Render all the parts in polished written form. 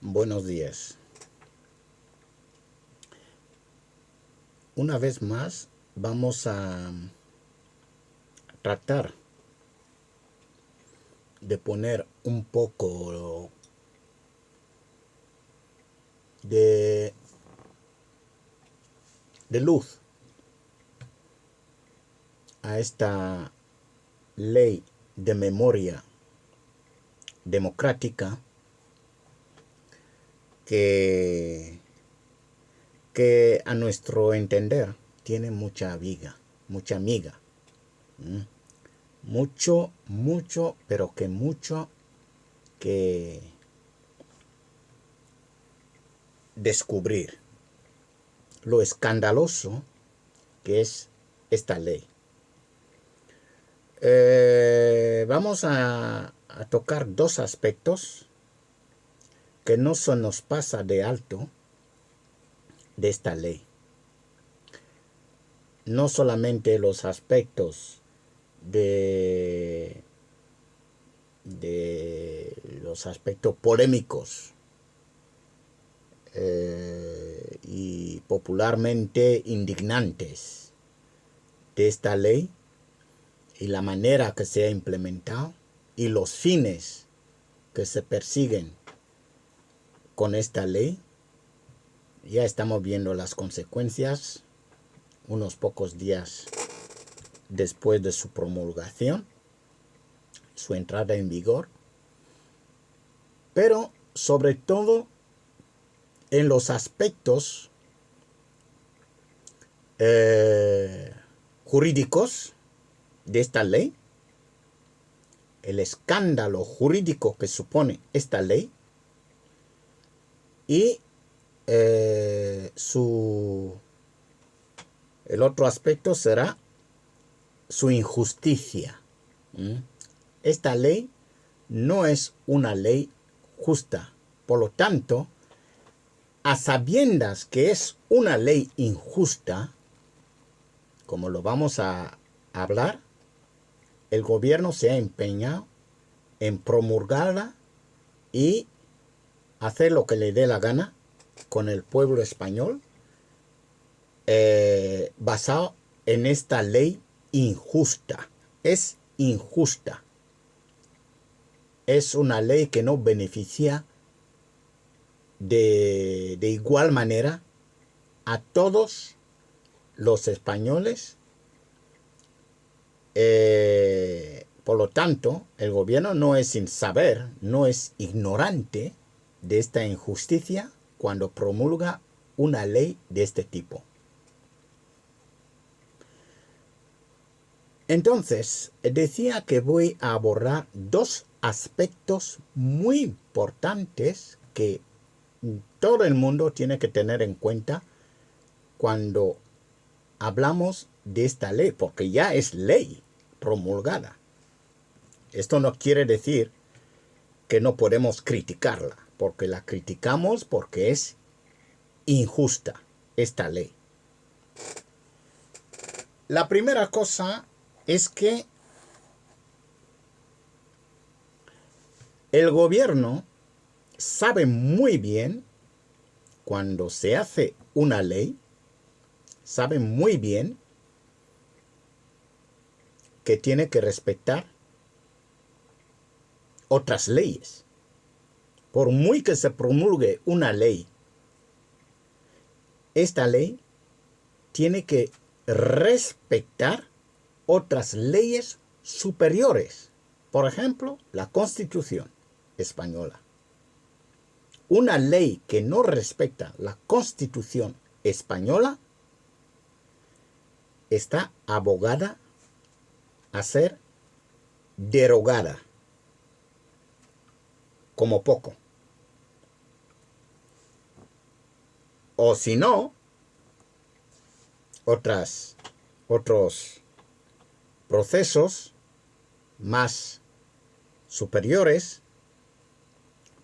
Buenos días. Una vez más vamos a tratar de poner un poco de, luz a esta ley de memoria democrática que a nuestro entender tiene mucha viga, mucha miga. Mucho, pero que mucho que descubrir. Lo escandaloso que es esta ley. Vamos a tocar dos aspectos que no se nos pasa de alto de esta ley. No solamente los aspectos de los aspectos polémicos y popularmente indignantes de esta ley y la manera que se ha implementado y los fines que se persiguen con esta ley. Ya estamos viendo las consecuencias unos pocos días después de su promulgación, su entrada en vigor, pero sobre todo en los aspectos jurídicos de esta ley, el escándalo jurídico que supone esta ley y el otro aspecto será su injusticia. Esta ley no es una ley justa. Por lo tanto, a sabiendas que es una ley injusta, como lo vamos a hablar, el gobierno se ha empeñado en promulgarla y hacer lo que le dé la gana con el pueblo español, basado en esta ley injusta. Es injusta. Es una ley que no beneficia de igual manera a todos los españoles. Por lo tanto, el gobierno no es sin saber, no es ignorante de esta injusticia cuando promulga una ley de este tipo. Entonces, decía que voy a abordar dos aspectos muy importantes que todo el mundo tiene que tener en cuenta cuando hablamos de esta ley, porque ya es ley promulgada. Esto no quiere decir que no podemos criticarla, porque la criticamos porque es injusta esta ley. La primera cosa es que el gobierno sabe muy bien, cuando se hace una ley, sabe muy bien que tiene que respetar otras leyes. Por muy que se promulgue una ley, esta ley tiene que respetar otras leyes superiores. Por ejemplo, la Constitución española. Una ley que no respeta la Constitución española está abogada a ser derogada, como poco. O si no, otros procesos más superiores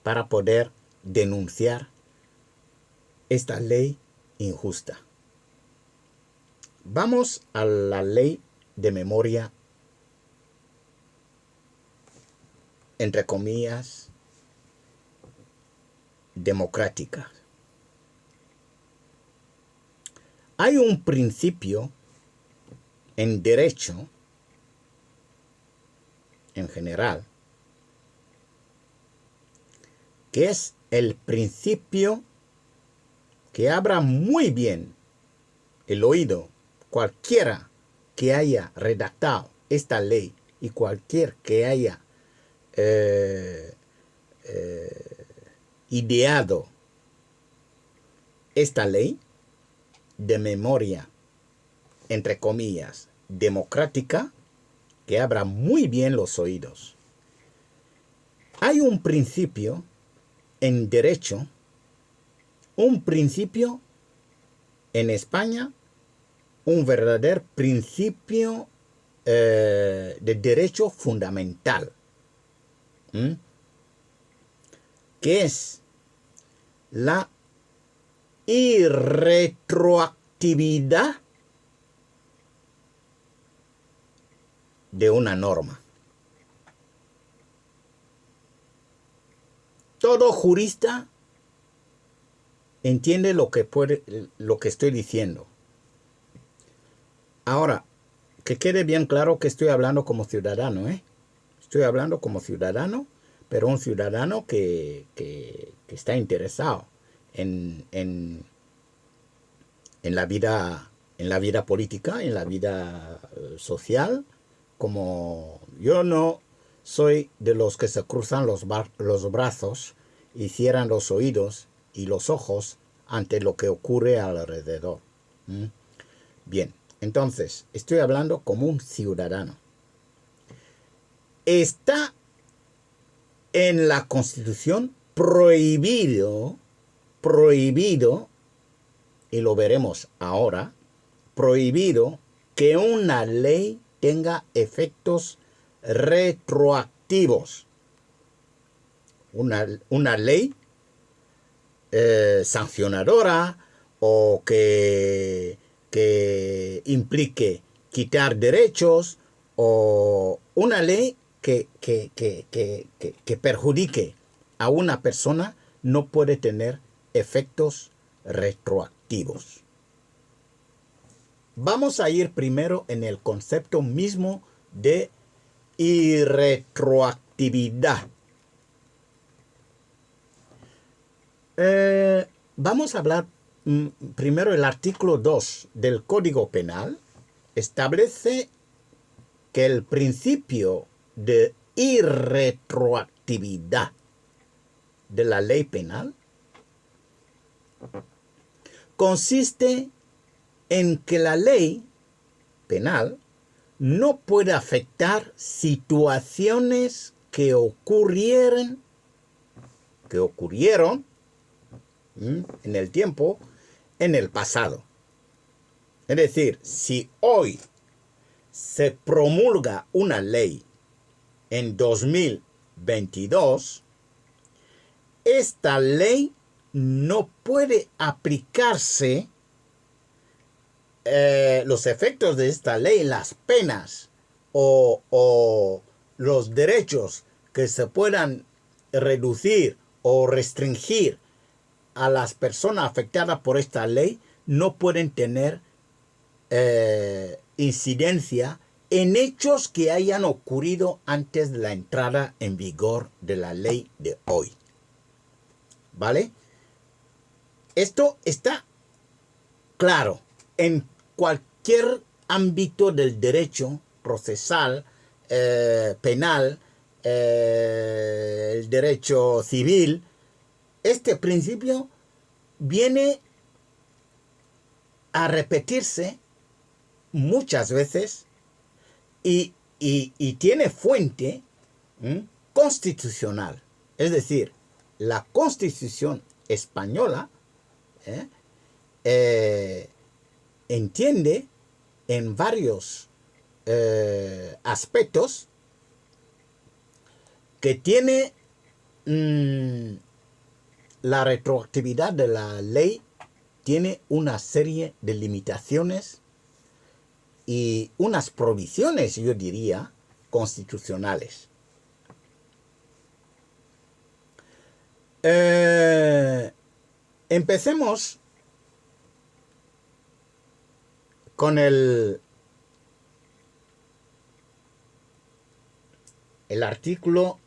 para poder denunciar esta ley injusta. Vamos a la ley de memoria, entre comillas, democráticas. Hay un principio en derecho, en general, que es el principio que abra muy bien el oído cualquiera que haya redactado esta ley y cualquier que haya ideado esta ley de memoria, entre comillas, democrática, que abra muy bien los oídos. Hay un principio en derecho, un principio en España, un verdadero principio de derecho fundamental, que es la irretroactividad de una norma. Todo jurista entiende lo que estoy diciendo. Ahora, que quede bien claro que estoy hablando como ciudadano, ¿eh? Estoy hablando como ciudadano, pero un ciudadano que está interesado en la vida política, en la vida social, como yo no soy de los que se cruzan los brazos y cierran los oídos y los ojos ante lo que ocurre alrededor. Bien, entonces, estoy hablando como un ciudadano. Está en la Constitución prohibido, y lo veremos ahora, prohibido que una ley tenga efectos retroactivos. Una ley sancionadora o que implique quitar derechos, o una ley que perjudique a una persona no puede tener efectos retroactivos. Vamos a ir primero en el concepto mismo de irretroactividad. Vamos a hablar primero. El artículo 2 del Código Penal establece que el principio de irretroactividad de la ley penal consiste en que la ley penal no puede afectar situaciones que ocurrieron en el tiempo, en el pasado. Es decir, si hoy se promulga una ley en 2022, esta ley no puede aplicarse, los efectos de esta ley, las penas o los derechos que se puedan reducir o restringir a las personas afectadas por esta ley no pueden tener incidencia en hechos que hayan ocurrido antes de la entrada en vigor de la ley de hoy. ¿Vale? Esto está claro en cualquier ámbito del derecho procesal, penal, el derecho civil. Este principio viene a repetirse muchas veces y tiene fuente constitucional. Es decir, la Constitución española entiende en varios aspectos que tiene la retroactividad de la ley, tiene una serie de limitaciones y unas provisiones, yo diría, constitucionales. Empecemos con el artículo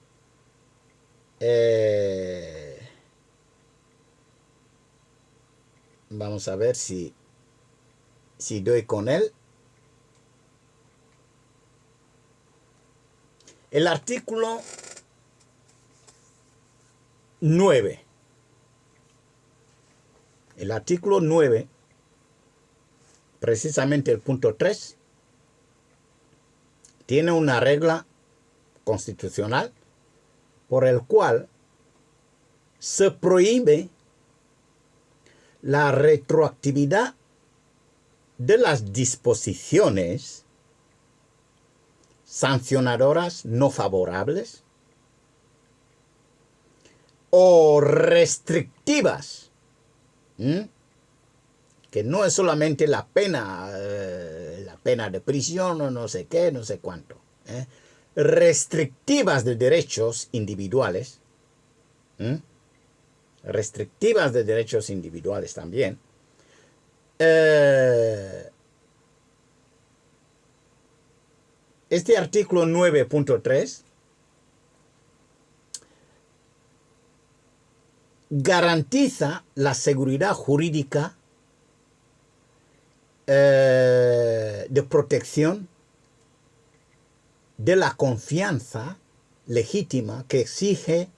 vamos a ver si doy con él. El artículo 9. El artículo 9, precisamente el punto 3, tiene una regla constitucional por el cual se prohíbe la retroactividad de las disposiciones sancionadoras no favorables o restrictivas, que no es solamente la pena de prisión o no sé qué, no sé cuánto, restrictivas de derechos individuales, restrictivas de derechos individuales también, este artículo 9.3 garantiza la seguridad jurídica de protección de la confianza legítima que exige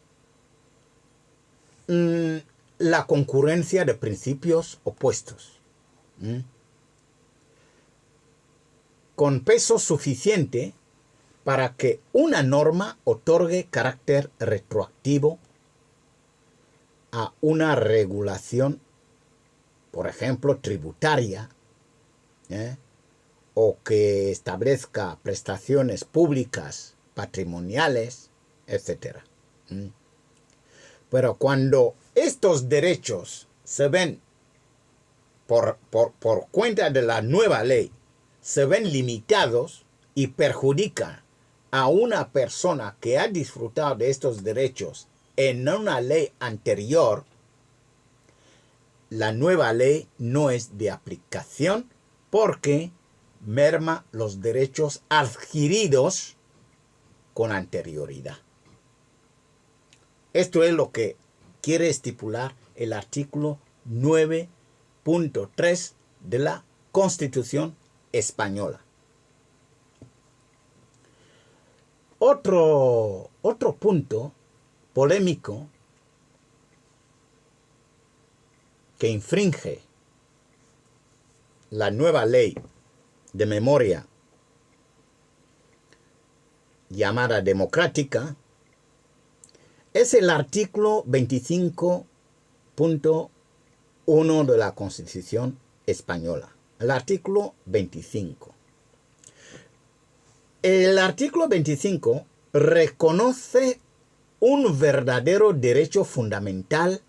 la concurrencia de principios opuestos, con peso suficiente para que una norma otorgue carácter retroactivo a una regulación, por ejemplo, tributaria, o que establezca prestaciones públicas, patrimoniales, etc. Pero cuando estos derechos se ven por cuenta de la nueva ley, se ven limitados y perjudican a una persona que ha disfrutado de estos derechos en una ley anterior, la nueva ley no es de aplicación porque merma los derechos adquiridos con anterioridad. Esto es lo que quiere estipular el artículo 9.3 de la Constitución española. Otro punto polémico que infringe la nueva ley de memoria llamada democrática es el artículo 25.1 de la Constitución española. El artículo 25. El artículo 25 reconoce un verdadero derecho fundamental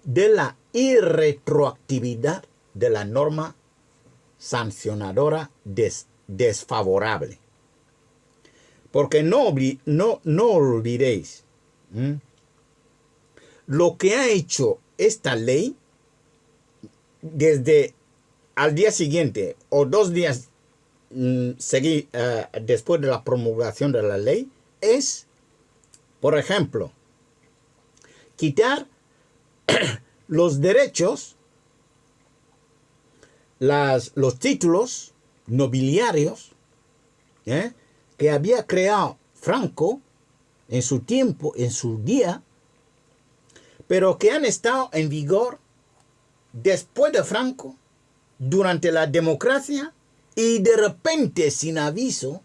de la irretroactividad de la norma sancionadora desfavorable. Porque no olvidéis, lo que ha hecho esta ley desde al día siguiente o 2 días después de la promulgación de la ley es, por ejemplo, quitar los derechos, los títulos nobiliarios que había creado Franco en su tiempo, en su día, pero que han estado en vigor después de Franco, durante la democracia, y de repente, sin aviso,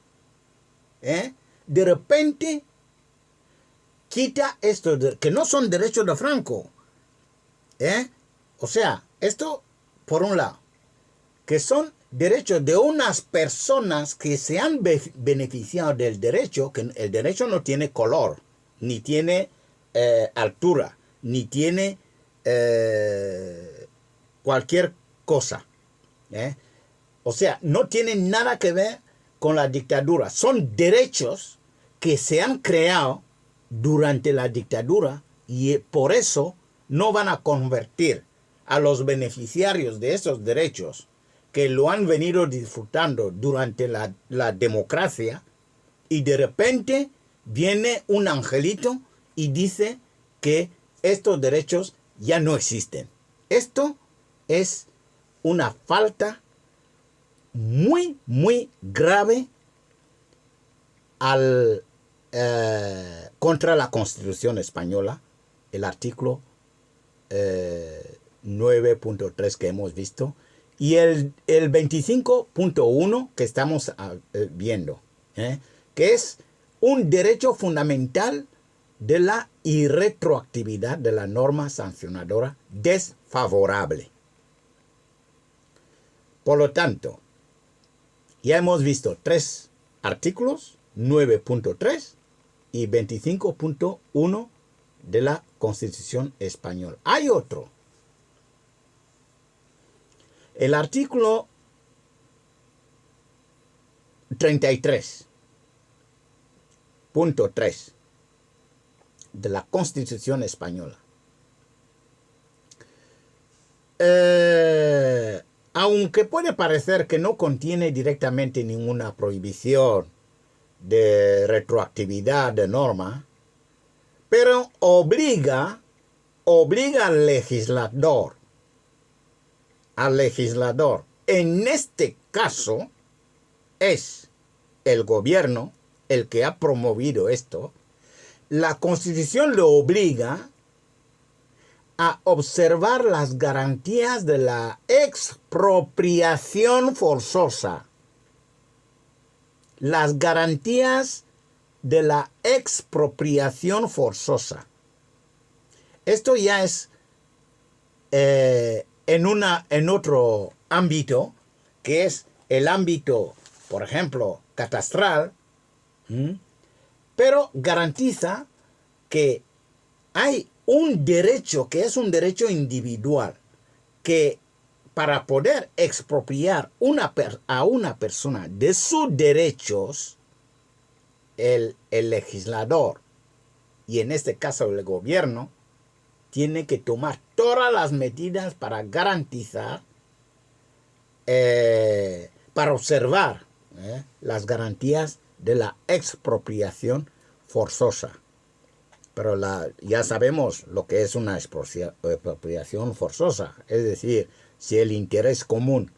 de repente quita estos que no son derechos de Franco. O sea, esto por un lado, que son derechos de unas personas que se han beneficiado del derecho, que el derecho no tiene color, ni tiene altura, ni tiene cualquier cosa. O sea, no tienen nada que ver con la dictadura. Son derechos que se han creado durante la dictadura y por eso no van a convertir a los beneficiarios de esos derechos que lo han venido disfrutando durante la democracia, y de repente viene un angelito y dice que estos derechos ya no existen. Esto es una falta muy, muy grave contra la Constitución española, el artículo 9.3 que hemos visto, y el 25.1 que estamos viendo, que es un derecho fundamental de la irretroactividad de la norma sancionadora desfavorable. Por lo tanto, ya hemos visto 3 artículos, 9.3 y 25.1 de la Constitución española. Hay otro. El artículo 33.3 de la Constitución española. Aunque puede parecer que no contiene directamente ninguna prohibición de retroactividad de norma, pero obliga al legislador, en este caso es el gobierno el que ha promovido esto. La Constitución lo obliga a observar las garantías de la expropiación forzosa. Las garantías de la expropiación forzosa. Esto ya es en otro ámbito, que es el ámbito, por ejemplo, catastral, pero garantiza que hay un derecho que es un derecho individual, que para poder expropiar a una persona de sus derechos, el legislador, y en este caso el gobierno, tiene que tomar todas las medidas para garantizar, para observar las garantías de la expropiación forzosa. Pero ya sabemos lo que es una expropiación forzosa. Es decir, si el interés común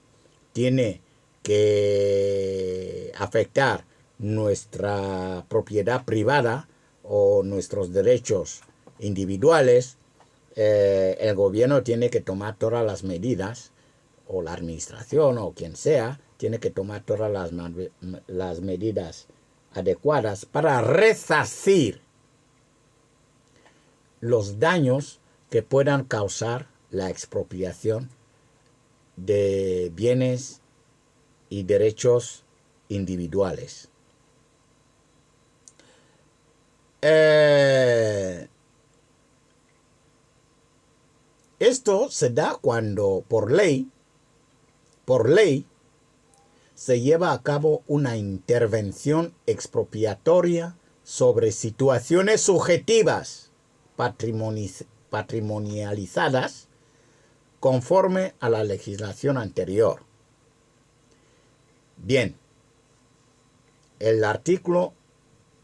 tiene que afectar nuestra propiedad privada o nuestros derechos individuales, el gobierno tiene que tomar todas las medidas, o la administración o quien sea, tiene que tomar todas las medidas adecuadas para resarcir los daños que puedan causar la expropiación de bienes y derechos individuales. Esto se da cuando por ley se lleva a cabo una intervención expropiatoria sobre situaciones subjetivas patrimonializadas conforme a la legislación anterior. Bien, el artículo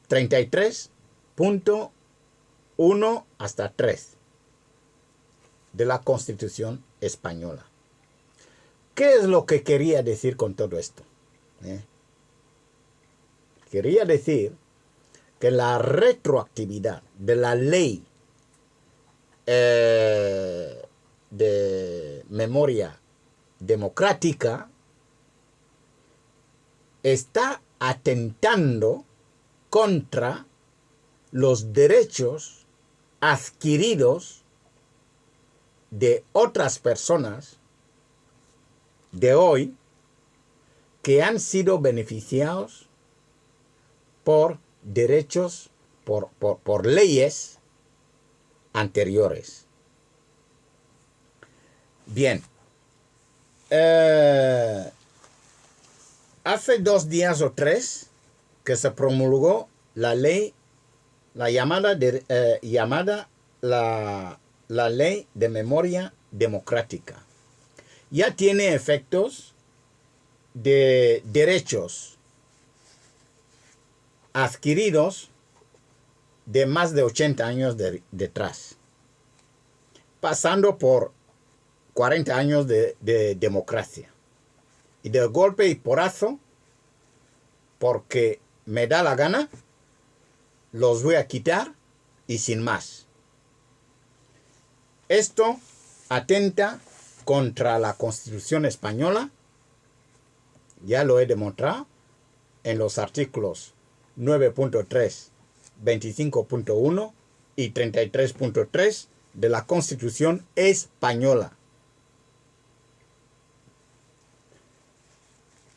33.1 hasta 3 de la Constitución española. ¿Qué es lo que quería decir con todo esto? Quería decir que la retroactividad de la ley de memoria democrática está atentando contra los derechos adquiridos de otras personas de hoy que han sido beneficiados por derechos, por leyes anteriores. Bien. Hace 2 días o 3 que se promulgó la ley, la llamada la la ley de memoria democrática. Ya tiene efectos de derechos adquiridos de más de 80 años detrás, pasando por 40 años de democracia. Y de golpe y porrazo, porque me da la gana, los voy a quitar y sin más. Esto atenta contra la Constitución española, ya lo he demostrado en los artículos 9.3, 25.1 y 33.3 de la Constitución española.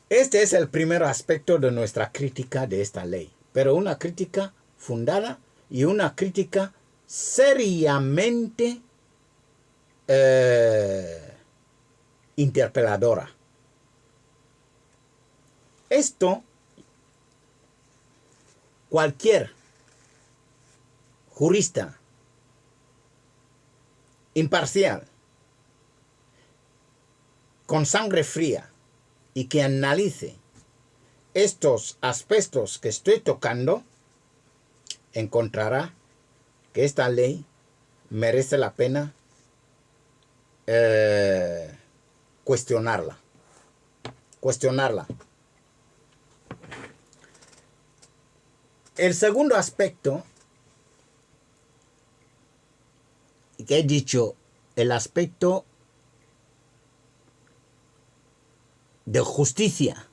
Este es el primer aspecto de nuestra crítica de esta ley, pero una crítica fundada y una crítica seriamente interpeladora. Esto, cualquier jurista imparcial, con sangre fría, y que analice estos aspectos que estoy tocando, encontrará que esta ley merece la pena cuestionarla. El segundo aspecto, que he dicho, el aspecto de justicia.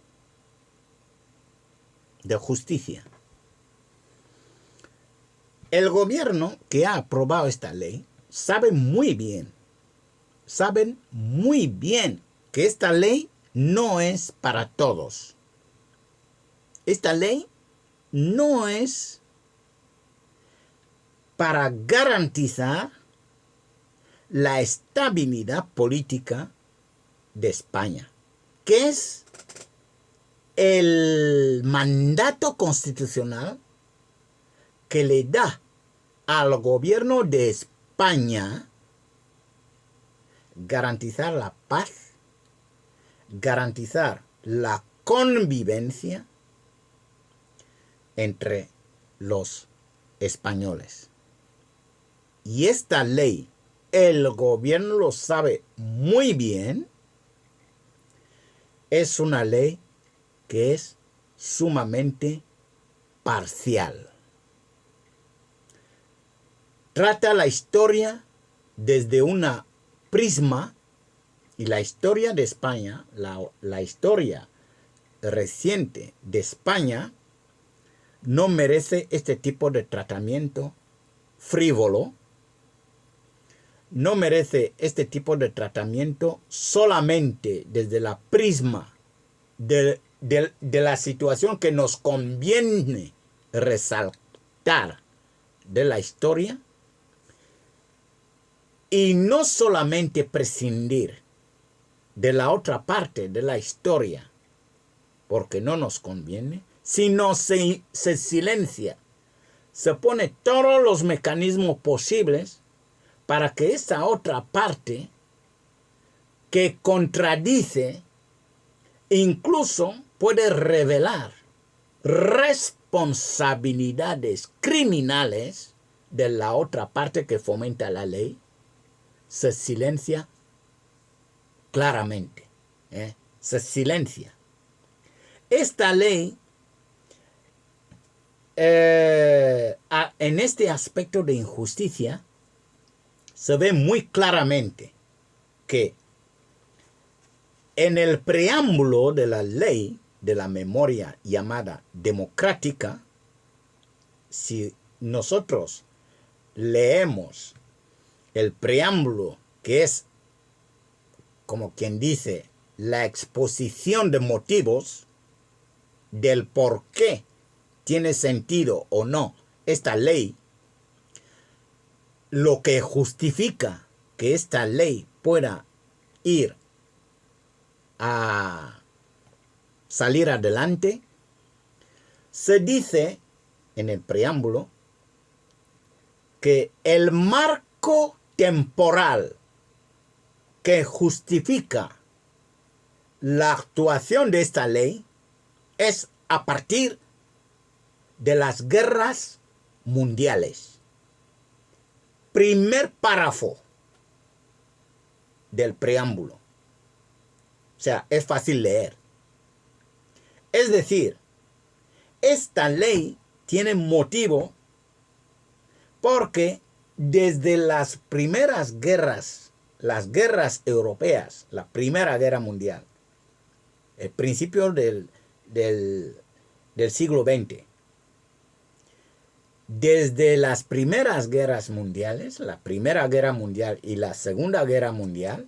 El gobierno que ha aprobado esta ley saben muy bien que esta ley no es para todos. Esta ley no es para garantizar la estabilidad política de España, que es el mandato constitucional que le da al gobierno de España garantizar la paz, garantizar la convivencia entre los españoles. Y esta ley, el gobierno lo sabe muy bien, es una ley que es sumamente parcial. Trata la historia desde una prisma, y la historia de España, la historia reciente de España, no merece este tipo de tratamiento frívolo, no merece este tipo de tratamiento solamente desde la prisma de la situación que nos conviene resaltar de la historia, y no solamente prescindir de la otra parte de la historia porque no nos conviene, sino se silencia, se pone todos los mecanismos posibles para que esa otra parte que contradice, incluso puede revelar responsabilidades criminales de la otra parte que fomenta la ley, se silencia claramente. Se silencia. Esta ley, en este aspecto de injusticia, se ve muy claramente que en el preámbulo de la ley de la memoria llamada democrática, si nosotros leemos el preámbulo, que es, como quien dice, la exposición de motivos del por qué tiene sentido o no esta ley, lo que justifica que esta ley pueda ir a salir adelante, se dice en el preámbulo que el marco temporal que justifica la actuación de esta ley es a partir de las guerras mundiales. Primer párrafo del preámbulo. O sea, es fácil leer. Es decir, esta ley tiene motivo porque desde las primeras guerras, las guerras europeas, la Primera Guerra Mundial, el principio del siglo XX, desde las primeras guerras mundiales, la Primera Guerra Mundial y la Segunda Guerra Mundial,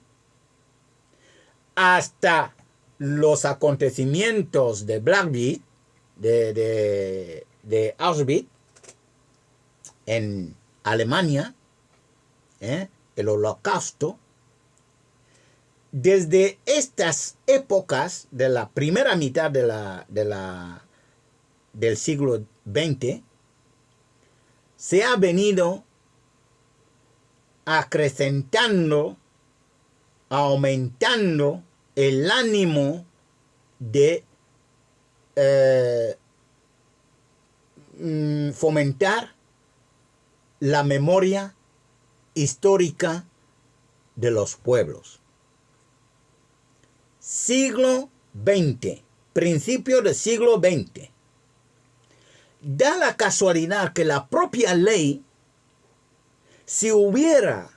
hasta los acontecimientos de Blackbeard, de Auschwitz, en Alemania, el Holocausto, desde estas épocas de la primera mitad del siglo XX, se ha venido acrecentando, aumentando el ánimo de fomentar la memoria histórica de los pueblos. Siglo XX, principio del siglo XX. Da la casualidad que la propia ley, si hubiera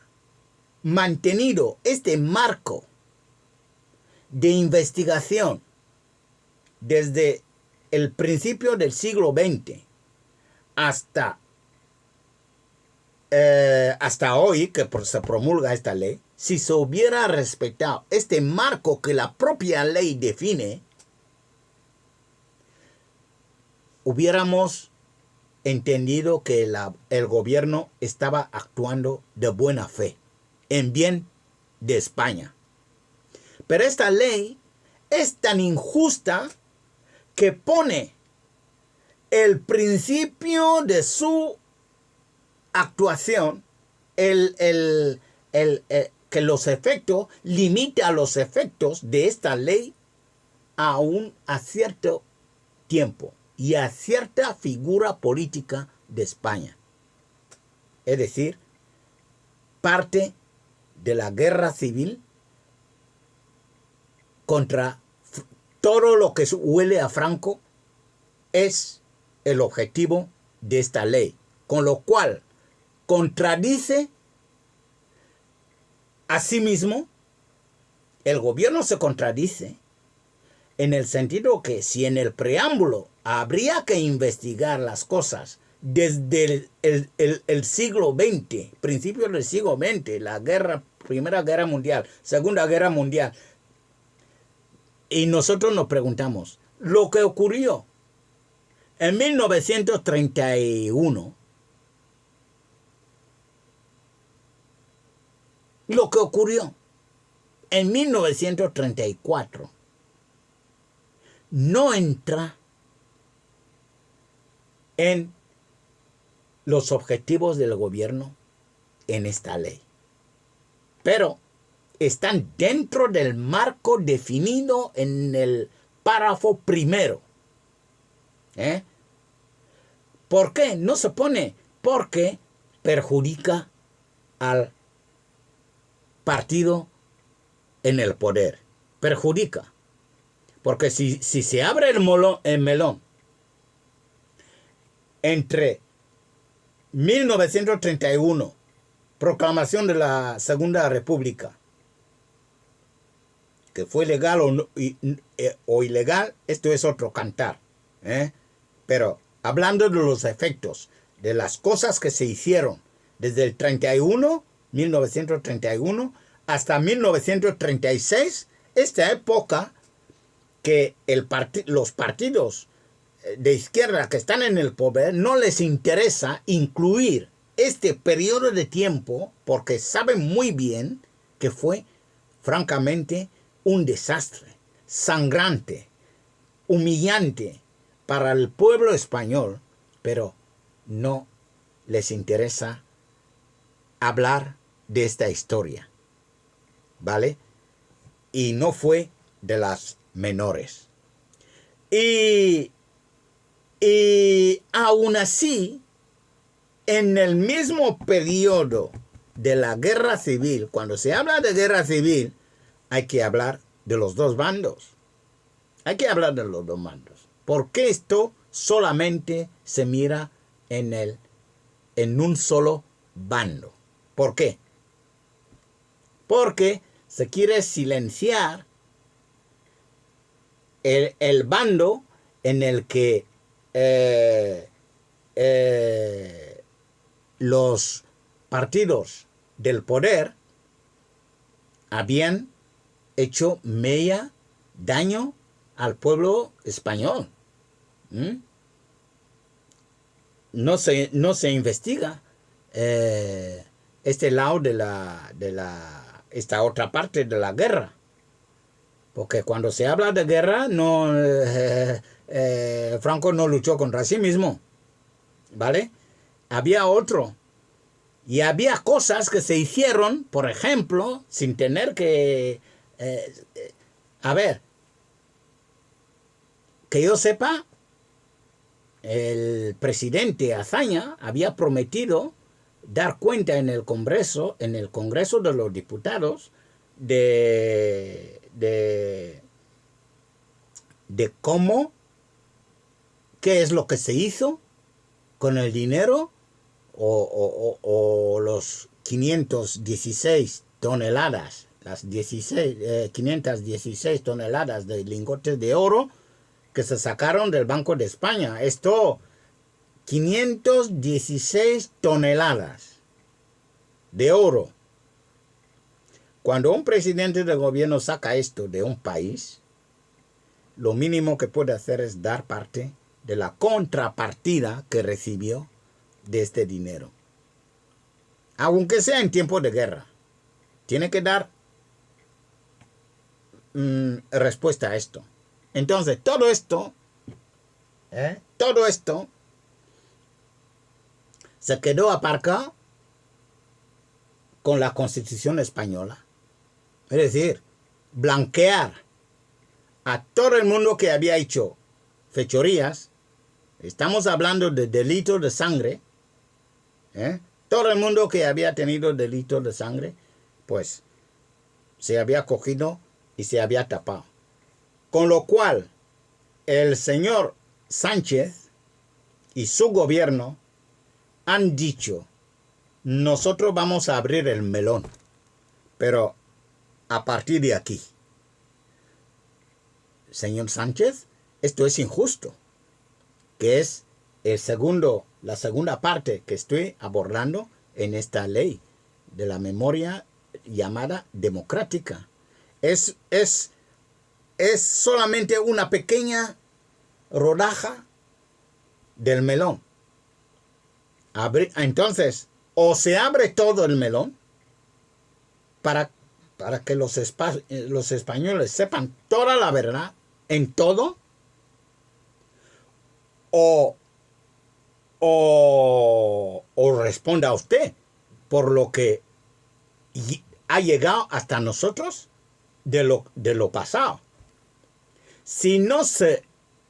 mantenido este marco de investigación desde el principio del siglo XX hasta hoy, que se promulga esta ley, si se hubiera respetado este marco que la propia ley define, hubiéramos entendido que el gobierno estaba actuando de buena fe, en bien de España. Pero esta ley es tan injusta que pone el principio de su actuación, que los efectos, limita los efectos de esta ley a cierto tiempo y a cierta figura política de España. Es decir, parte de la guerra civil contra todo lo que huele a Franco es el objetivo de esta ley, con lo cual contradice a sí mismo. El gobierno se contradice en el sentido que si en el preámbulo habría que investigar las cosas desde el siglo XX, principios del siglo XX, Primera Guerra Mundial, Segunda Guerra Mundial, y nosotros nos preguntamos, lo que ocurrió en 1931, lo que ocurrió en 1934, no entra en los objetivos del gobierno en esta ley. Pero están dentro del marco definido en el párrafo primero. ¿Por qué? No se pone porque perjudica al partido en el poder. Perjudica. Porque si se abre el melón entre 1931, proclamación de la Segunda República, que fue legal o ilegal, esto es otro cantar. Pero hablando de los efectos, de las cosas que se hicieron desde el 1931, hasta 1936, esta época que los partidos de izquierda que están en el poder no les interesa incluir este periodo de tiempo porque saben muy bien que fue francamente un desastre, sangrante, humillante para el pueblo español, pero no les interesa hablar de esta historia, ¿vale? Y no fue de las menores. Y aún así, en el mismo periodo de la guerra civil, cuando se habla de guerra civil, hay que hablar de los dos bandos. Hay que hablar de los dos bandos. Porque esto solamente se mira en un solo bando. ¿Por qué? Porque se quiere silenciar el bando en el que los partidos del poder habían hecho daño al pueblo español. No se investiga este lado esta otra parte de la guerra. Porque cuando se habla de guerra, Franco no luchó contra sí mismo, ¿vale? Había otro. Y había cosas que se hicieron, por ejemplo, sin tener que... a ver, que yo sepa, el presidente Azaña había prometido dar cuenta en el Congreso de los Diputados de cómo, qué es lo que se hizo con el dinero o los 516 toneladas, las 516 toneladas de lingotes de oro que se sacaron del Banco de España. Esto, 516 toneladas de oro. Cuando un presidente de gobierno saca esto de un país, lo mínimo que puede hacer es dar parte de la contrapartida que recibió de este dinero. Aunque sea en tiempos de guerra, tiene que dar respuesta a esto. Entonces, todo esto se quedó aparcado con la Constitución española. Es decir, blanquear a todo el mundo que había hecho fechorías. Estamos hablando de delitos de sangre. Todo el mundo que había tenido delitos de sangre, pues se había cogido y se había tapado. Con lo cual, el señor Sánchez y su gobierno han dicho: nosotros vamos a abrir el melón, pero a partir de aquí. Señor Sánchez, esto es injusto, que es la segunda parte que estoy abordando en esta ley de la memoria llamada democrática. Es solamente una pequeña rodaja del melón. Entonces, o se abre todo el melón para que los españoles sepan toda la verdad en todo, o responda usted por lo que ha llegado hasta nosotros de lo pasado. Si no se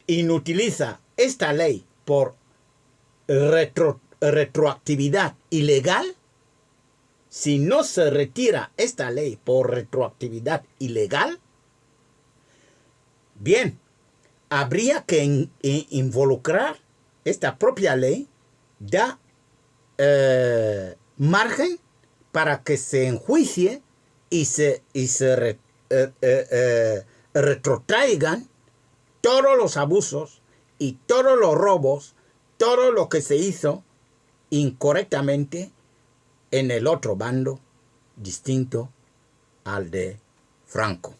inutiliza esta ley por retroactividad ilegal, si no se retira esta ley por retroactividad ilegal, bien, habría que involucrar esta propia ley, da margen para que se enjuicie y se retrotraigan todos los abusos y todos los robos, todo lo que se hizo incorrectamente en el otro bando distinto al de Franco.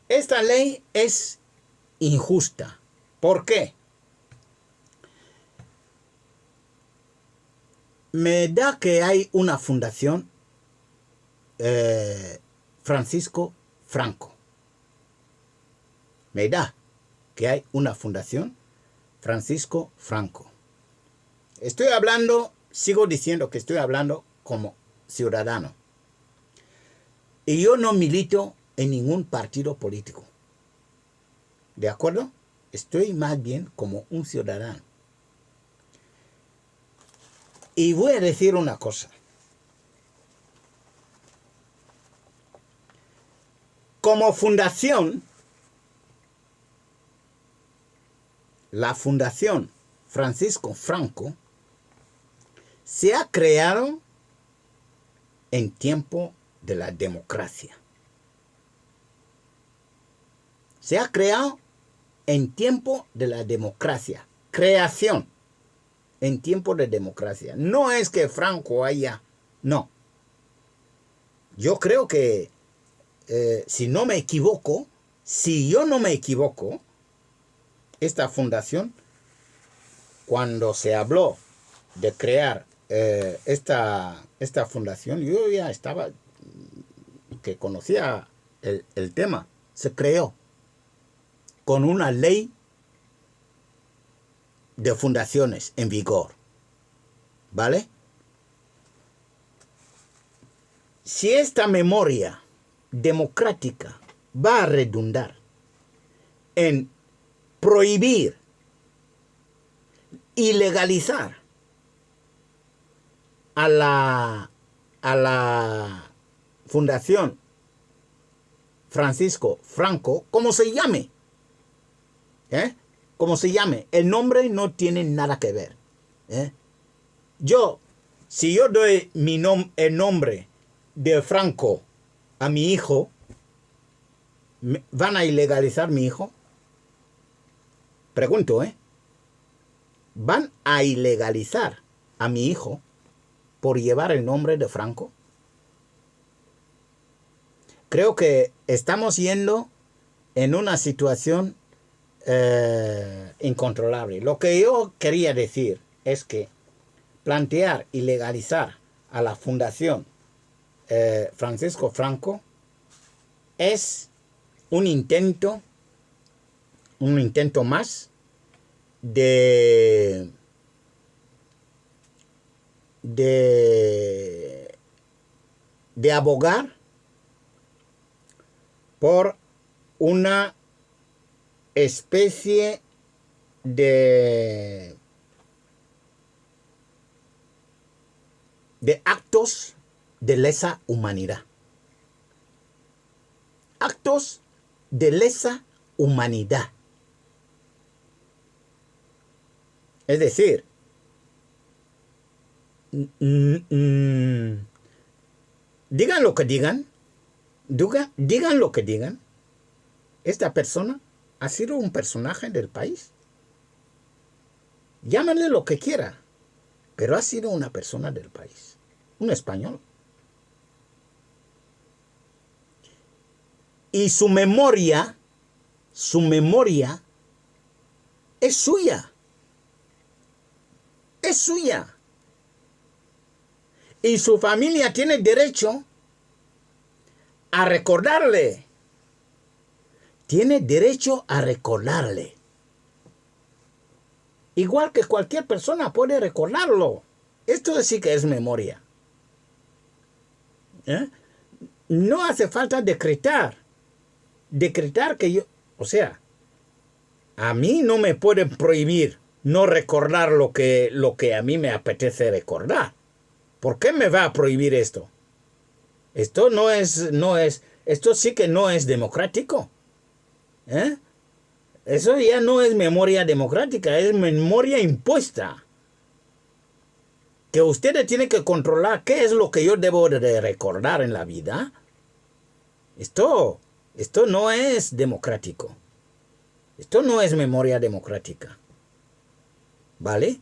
Esta ley es injusta. ¿Por qué? Me da que hay una fundación Francisco Franco. Me da que hay una fundación Francisco Franco. Estoy hablando sigo diciendo que estoy hablando como ciudadano. Y yo no milito en ningún partido político. ¿De acuerdo? Estoy más bien como un ciudadano. Y voy a decir una cosa. Como fundación, la Fundación Francisco Franco se ha creado en tiempo de la democracia. Se ha creado en tiempo de la democracia. Creación en tiempo de democracia. No es que Franco haya... No. Yo creo que, si yo no me equivoco, esta fundación, cuando se habló de crear esta fundación, yo ya estaba, que conocía el tema, se creó con una ley de fundaciones en vigor, ¿vale? Si esta memoria democrática va a redundar en prohibir, ilegalizar a la Fundación Francisco Franco, como se llame, como se llame, el nombre no tiene nada que ver. Si yo doy el nombre de Franco a mi hijo, ¿van a ilegalizar mi hijo? Pregunto, ¿van a ilegalizar a mi hijo por llevar el nombre de Franco? Creo que estamos yendo en una situación incontrolable. Lo que yo quería decir es que plantear y legalizar a la Fundación Francisco Franco es un intento más de abogar por una especie de actos de lesa humanidad. Actos de lesa humanidad. Es decir, digan lo que digan, esta persona ha sido un personaje del país. Llámenle lo que quiera, pero ha sido una persona del país, un español. Y su memoria es suya. Es suya. Y su familia tiene derecho a recordarle. Tiene derecho a recordarle. Igual que cualquier persona puede recordarlo. Esto sí que es memoria. No hace falta decretar que yo... O sea, a mí no me pueden prohibir no recordar lo que a mí me apetece recordar. ¿Por qué me va a prohibir esto? Esto esto sí que no es democrático. Eso ya no es memoria democrática, es memoria impuesta. Que ustedes tienen que controlar qué es lo que yo debo de recordar en la vida. Esto no es democrático. Esto no es memoria democrática. ¿Vale?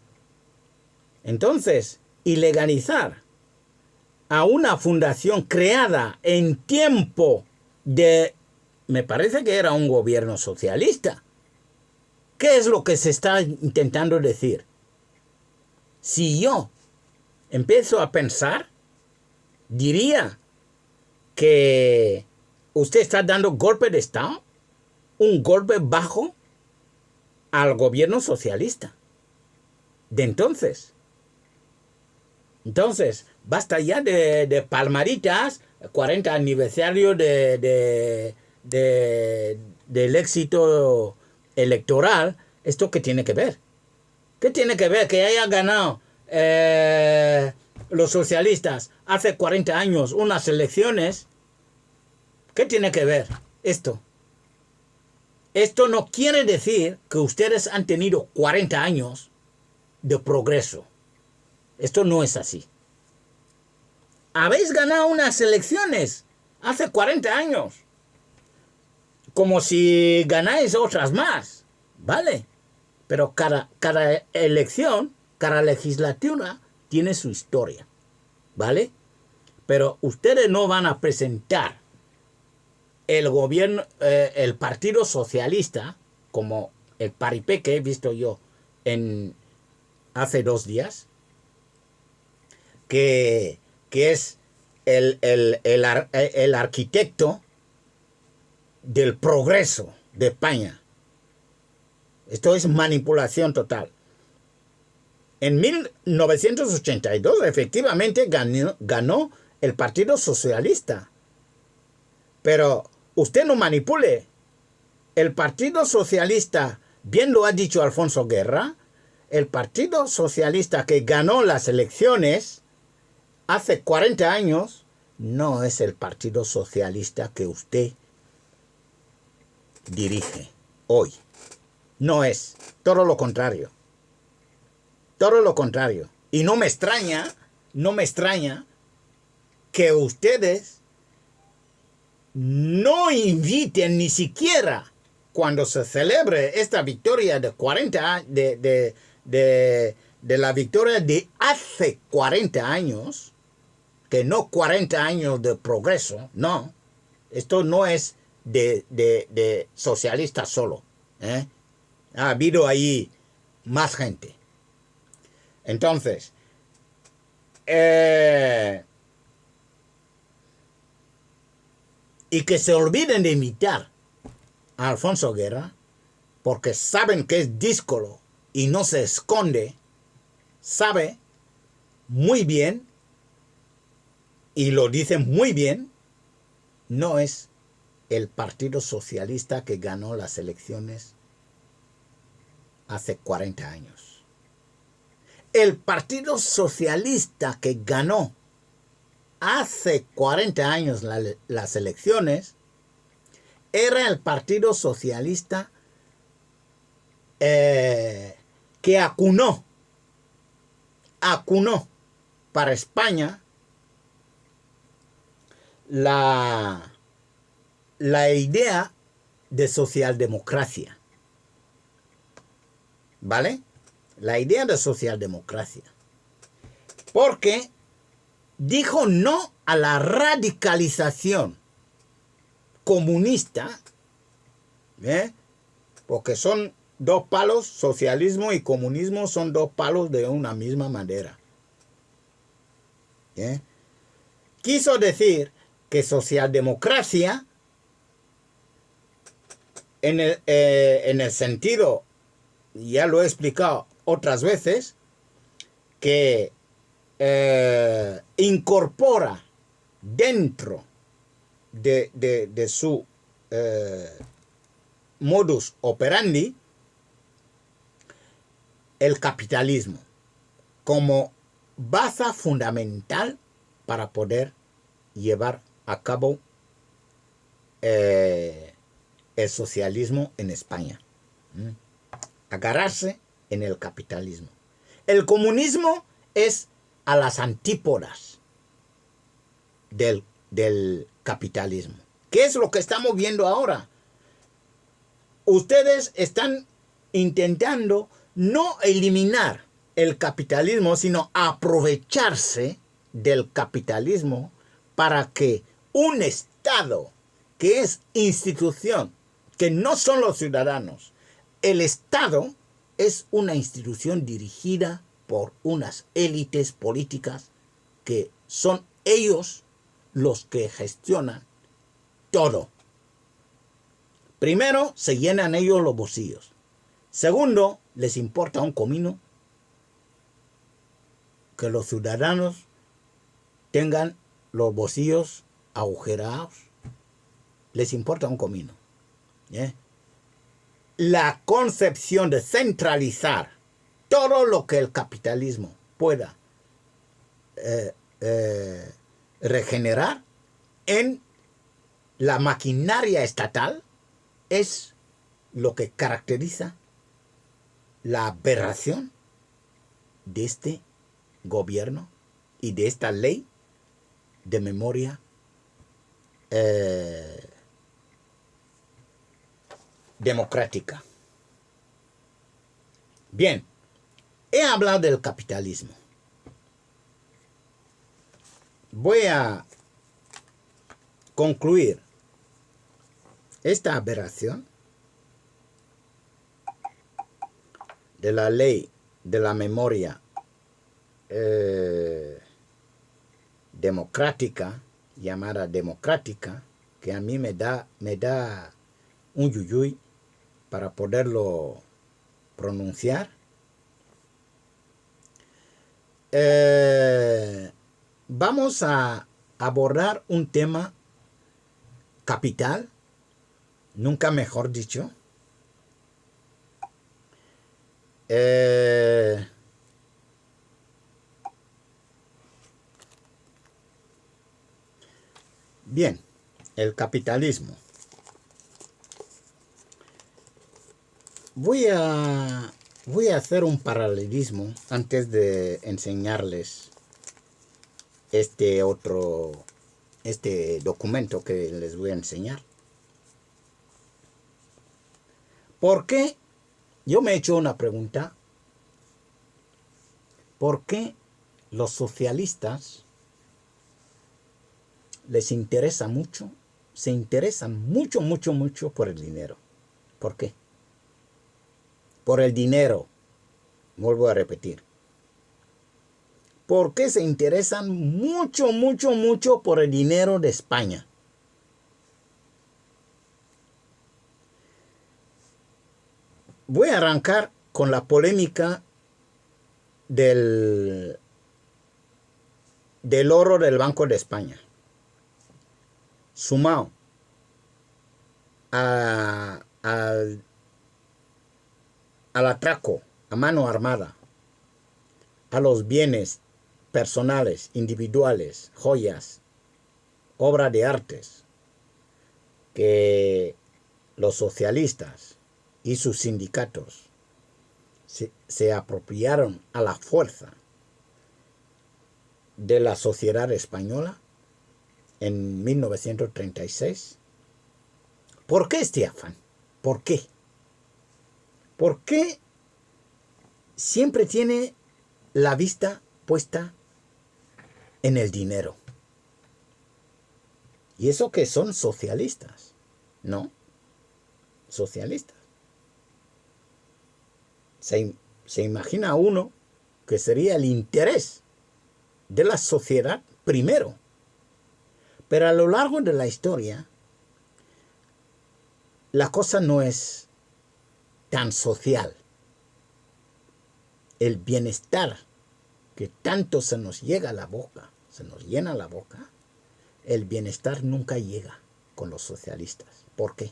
Entonces, ilegalizar a una fundación creada en tiempo de... Me parece que era un gobierno socialista. ¿Qué es lo que se está intentando decir? Si yo empiezo a pensar, diría que usted está dando golpe de Estado, un golpe bajo al gobierno socialista de entonces. Entonces, basta ya de palmaditas, 40 aniversario del éxito electoral. ¿Esto qué tiene que ver? ¿Qué tiene que ver que haya ganado los socialistas hace 40 años unas elecciones? ¿Qué tiene que ver esto? Esto no quiere decir que ustedes han tenido 40 años de progreso. Esto no es así. Habéis ganado unas elecciones hace 40 años. Como si ganáis otras más. ¿Vale? Pero cada elección, cada legislatura tiene su historia. ¿Vale? Pero ustedes no van a presentar el gobierno, el Partido Socialista, como el paripé que he visto yo hace 2 días, que es el arquitecto del progreso de España. Esto es manipulación total. En 1982, efectivamente, ganó el Partido Socialista. Pero usted no manipule. El Partido Socialista, bien lo ha dicho Alfonso Guerra, el Partido Socialista que ganó las elecciones hace 40 años no es el Partido Socialista que usted dirige hoy. No es. Todo lo contrario. Todo lo contrario. Y no me extraña que ustedes no inviten ni siquiera cuando se celebre esta victoria de 40 de la victoria de hace 40 años, que no 40 años de progreso, no. Esto no es de socialistas solo. Ha habido ahí más gente. Entonces, y que se olviden de imitar a Alfonso Guerra, porque saben que es díscolo y no se esconde, sabe muy bien, y lo dice muy bien, no es el Partido Socialista que ganó las elecciones hace 40 años. El Partido Socialista que ganó hace 40 años las elecciones era el Partido Socialista que acunó para España la idea de socialdemocracia. ¿Vale? La idea de socialdemocracia. Porque dijo no a la radicalización comunista, porque son 2 palos, socialismo y comunismo son 2 palos de una misma madera. Quiso decir que socialdemocracia, en el sentido, ya lo he explicado otras veces, que incorpora dentro de su modus operandi el capitalismo como base fundamental para poder llevar a cabo el socialismo en España. Agarrarse en el capitalismo. El comunismo es a las antípodas del capitalismo. ¿Qué es lo que estamos viendo ahora? Ustedes están intentando no eliminar el capitalismo, sino aprovecharse del capitalismo para que un Estado, que es institución, que no son los ciudadanos, el Estado es una institución dirigida por unas élites políticas que son ellos los que gestionan todo. Primero, se llenan ellos los bolsillos. Segundo, les importa un comino que los ciudadanos tengan los bolsillos agujerados, les importa un comino. La concepción de centralizar todo lo que el capitalismo pueda regenerar en la maquinaria estatal es lo que caracteriza la aberración de este gobierno y de esta ley de memoria democrática. Bien, he hablado del capitalismo. Voy a concluir esta aberración de la ley de la memoria democrática, llamada democrática, que a mí me da un yuyuy para poderlo pronunciar. Vamos a abordar un tema capital, nunca mejor dicho. Bien, el capitalismo. Voy a hacer un paralelismo antes de enseñarles este documento que les voy a enseñar. ¿Por qué? Yo me he hecho una pregunta. ¿Por qué los socialistas les interesa mucho, se interesan mucho por el dinero? ¿Por qué? Por el dinero. Vuelvo a repetir. ¿Por qué se interesan mucho por el dinero de España? Voy a arrancar con la polémica del oro del Banco de España, sumado al atraco a mano armada, a los bienes personales, individuales, joyas, obras de artes, que los socialistas y sus sindicatos se apropiaron a la fuerza de la sociedad española en 1936. ¿Por qué este afán? ¿Por qué? ¿Por qué siempre tiene la vista puesta en el dinero? Y eso que son socialistas, ¿no? Socialistas. Se imagina uno que sería el interés de la sociedad primero. Pero a lo largo de la historia, la cosa no es tan social. El bienestar que tanto se nos llega a la boca, se nos llena la boca, el bienestar nunca llega con los socialistas. ¿Por qué?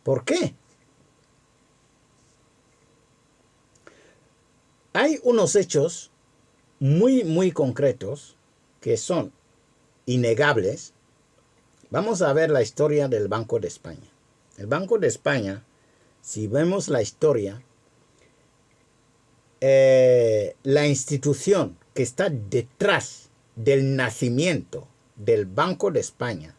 ¿Por qué? Hay unos hechos muy concretos que son innegables. Vamos a ver la historia del Banco de España. El Banco de España, si vemos la historia, la institución que está detrás del nacimiento del Banco de España,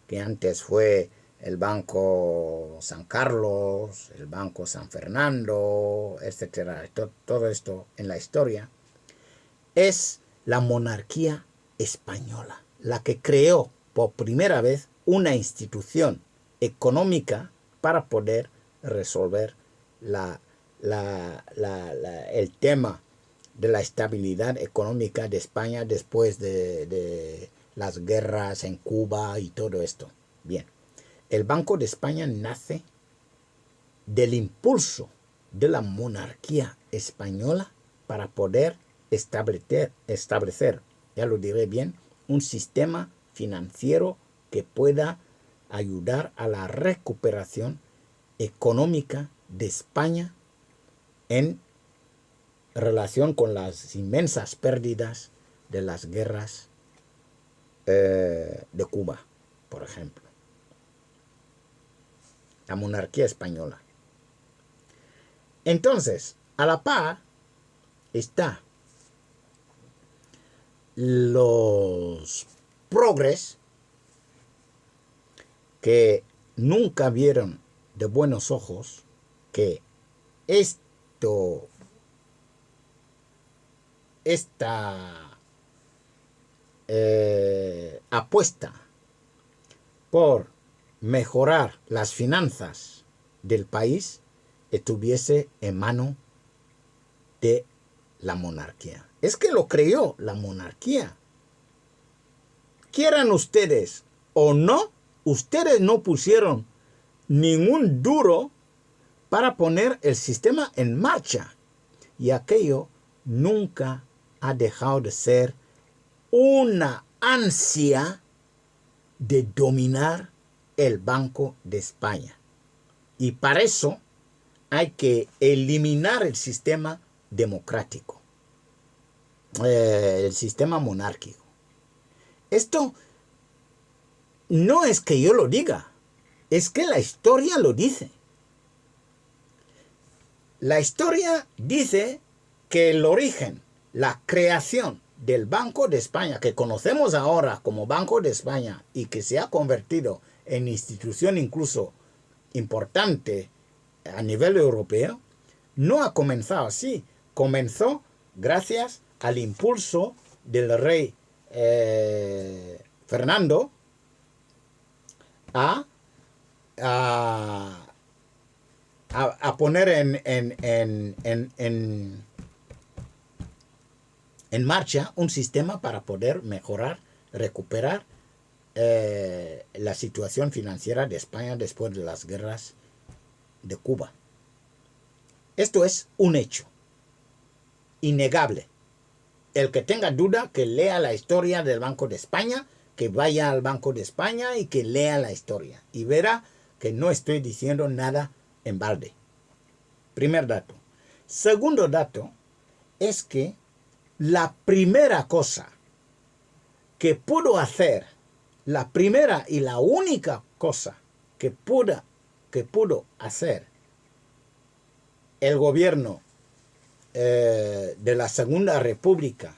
que antes fue el Banco San Carlos, el Banco San Fernando, etcétera, todo esto en la historia, es la monarquía española, la que creó por primera vez una institución económica para poder resolver el tema de la estabilidad económica de España después de las guerras en Cuba y todo esto. Bien, el Banco de España nace del impulso de la monarquía española para poder establecer, ya lo diré bien, un sistema financiero que pueda ayudar a la recuperación económica de España en relación con las inmensas pérdidas de las guerras de Cuba, por ejemplo. La monarquía española. Entonces, a la par está los progres que nunca vieron de buenos ojos que esta apuesta por mejorar las finanzas del país estuviese en mano de la monarquía. Es que lo creyó la monarquía. Quieran ustedes o no, ustedes no pusieron ningún duro para poner el sistema en marcha. Y aquello nunca ha dejado de ser una ansia de dominar el Banco de España. Y para eso hay que eliminar el sistema democrático, el sistema monárquico. Esto no es que yo lo diga, es que la historia lo dice. La historia dice que el origen, la creación del Banco de España, que conocemos ahora como Banco de España y que se ha convertido en institución incluso importante a nivel europeo, no ha comenzado así. Comenzó gracias al impulso del rey Fernando a poner en marcha un sistema para poder mejorar, recuperar la situación financiera de España después de las guerras de Cuba. Esto es un hecho innegable. El que tenga duda, que lea la historia del Banco de España, que vaya al Banco de España y que lea la historia. Y verá que no estoy diciendo nada en balde. Primer dato. Segundo dato es que la primera cosa que pudo hacer, la primera y la única cosa que pudo hacer el gobierno de la Segunda República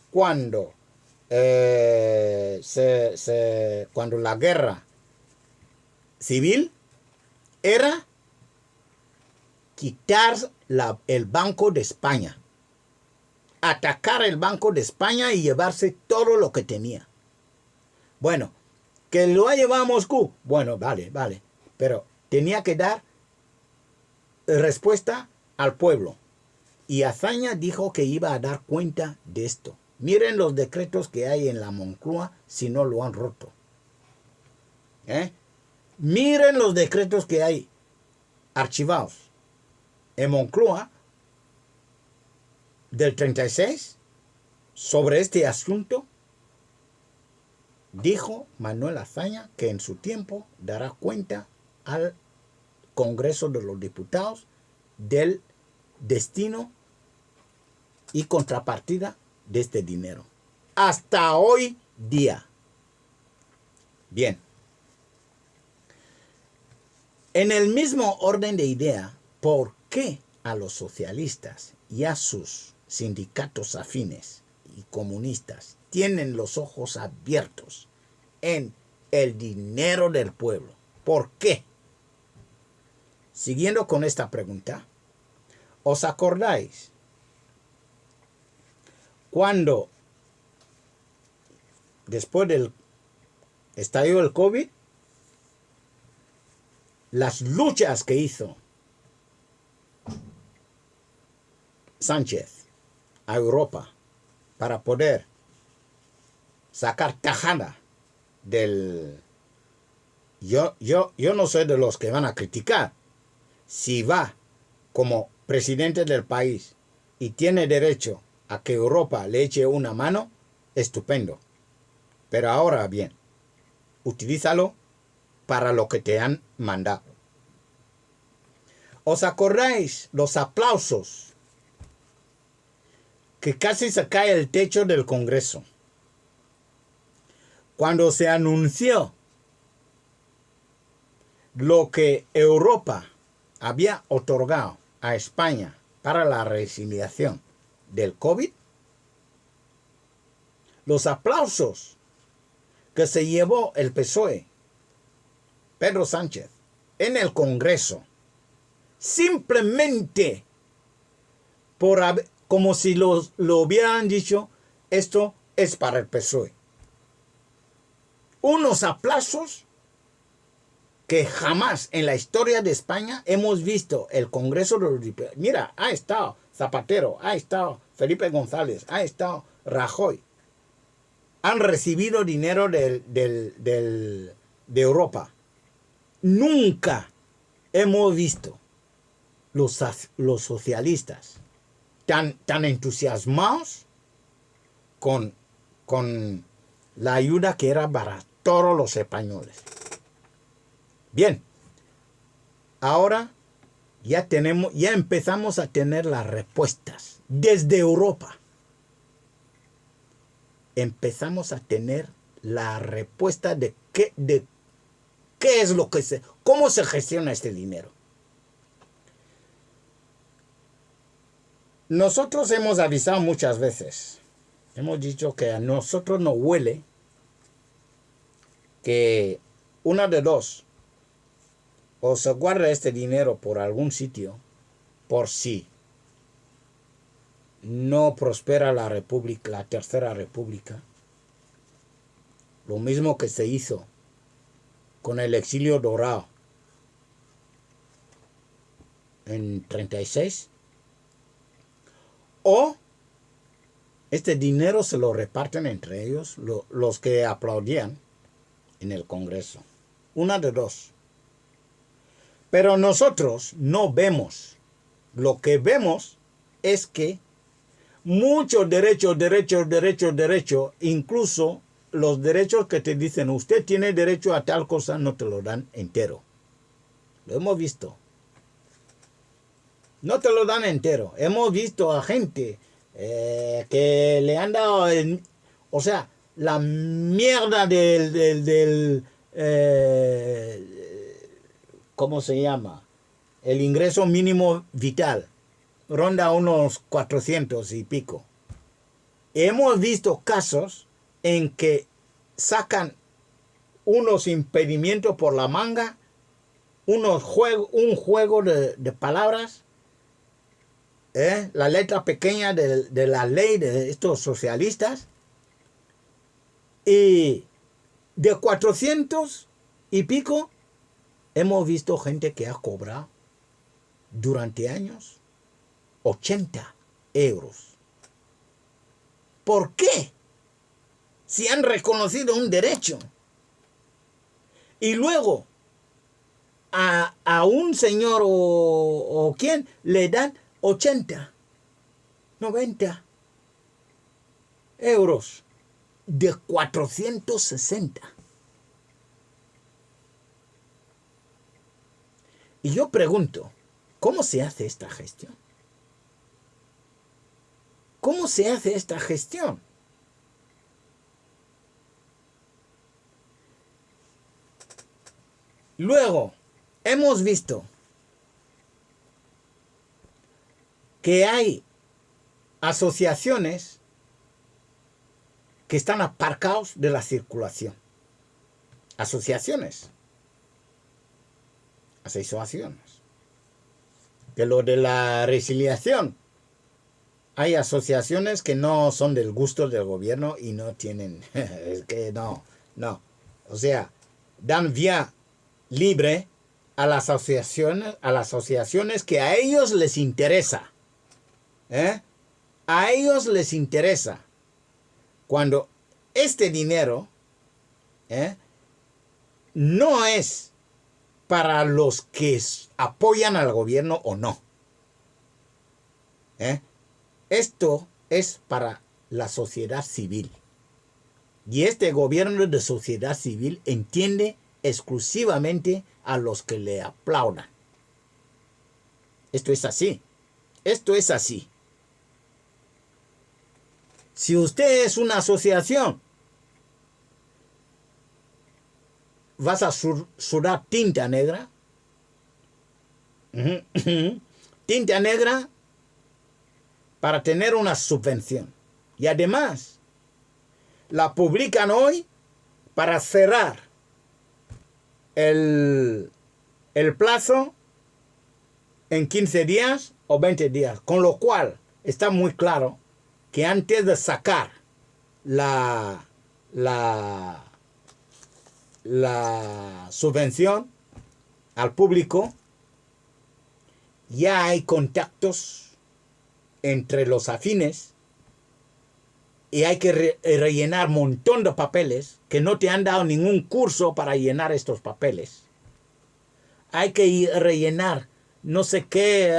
cuando cuando la guerra civil era quitar el Banco de España, atacar el Banco de España y llevarse todo lo que tenía. Bueno, que lo ha llevado a Moscú, bueno, vale, pero tenía que dar respuesta al pueblo. Y Azaña dijo que iba a dar cuenta de esto. Miren los decretos que hay en la Moncloa si no lo han roto. Miren los decretos que hay archivados en Moncloa del 36 sobre este asunto. Dijo Manuel Azaña que en su tiempo dará cuenta al Congreso de los Diputados del destino y contrapartida de este dinero. Hasta hoy día. Bien. En el mismo orden de idea, ¿por qué a los socialistas y a sus sindicatos afines y comunistas tienen los ojos abiertos en el dinero del pueblo? ¿Por qué? Siguiendo con esta pregunta, ¿os acordáis cuando después del estallido del COVID, las luchas que hizo Sánchez a Europa para poder sacar tajada del... Yo no soy de los que van a criticar si va como presidente del país y tiene derecho a que Europa le eche una mano, estupendo. Pero ahora bien, utilízalo para lo que te han mandado. ¿Os acordáis los aplausos que casi se cae el techo del Congreso cuando se anunció lo que Europa había otorgado a España para la resiliación del COVID? Los aplausos que se llevó el PSOE, Pedro Sánchez, en el Congreso, simplemente por como si lo hubieran dicho, esto es para el PSOE. Unos aplausos que jamás en la historia de España hemos visto el Congreso de los Diputados. Mira, ha estado Zapatero, ha estado Felipe González, ha estado Rajoy. Han recibido dinero de Europa. Nunca hemos visto los socialistas tan entusiasmados con la ayuda que era para todos los españoles. Bien, ahora ya empezamos a tener las respuestas desde Europa. Empezamos a tener la respuesta de qué es lo que cómo se gestiona este dinero. Nosotros hemos avisado muchas veces. Hemos dicho que a nosotros nos huele que una de dos, o se guarda este dinero por algún sitio, por si no prospera la República, la Tercera República. Lo mismo que se hizo con el exilio dorado en 36. O este dinero se lo reparten entre ellos los que aplaudían en el Congreso. Una de dos. Pero nosotros no vemos. Lo que vemos es que muchos derechos, incluso los derechos que te dicen, usted tiene derecho a tal cosa, no te lo dan entero. Lo hemos visto. No te lo dan entero. Hemos visto a gente que le han dado, o sea, la mierda ¿cómo se llama? El ingreso mínimo vital. Ronda unos 400 y pico. Hemos visto casos en que sacan unos impedimentos por la manga, un juego de palabras, la letra pequeña de la ley de estos socialistas, y de 400 y pico hemos visto gente que ha cobrado durante años 80 euros. ¿Por qué? Si han reconocido un derecho. Y luego a un señor o quien le dan 80, 90 euros de 460. Y yo pregunto, ¿cómo se hace esta gestión? ¿Cómo se hace esta gestión? Luego, hemos visto que hay asociaciones que están aparcados de la circulación. Asociaciones. Que lo de la resiliación. Hay asociaciones que no son del gusto del gobierno y no tienen, es que no. O sea, dan vía libre a las asociaciones que a ellos les interesa. A ellos les interesa. Cuando este dinero no es para los que apoyan al gobierno o no. ¿eh? Esto es para la sociedad civil. Y este gobierno de sociedad civil entiende exclusivamente a los que le aplaudan. Esto es así. Esto es así. Si usted es una asociación, vas a sudar tinta negra. Tinta negra para tener una subvención. Y además, la publican hoy para cerrar el plazo en 15 días o 20 días. Con lo cual, está muy claro que antes de sacar la subvención al público, ya hay contactos entre los afines y hay que rellenar un montón de papeles que no te han dado ningún curso para llenar estos papeles. Hay que rellenar no sé qué,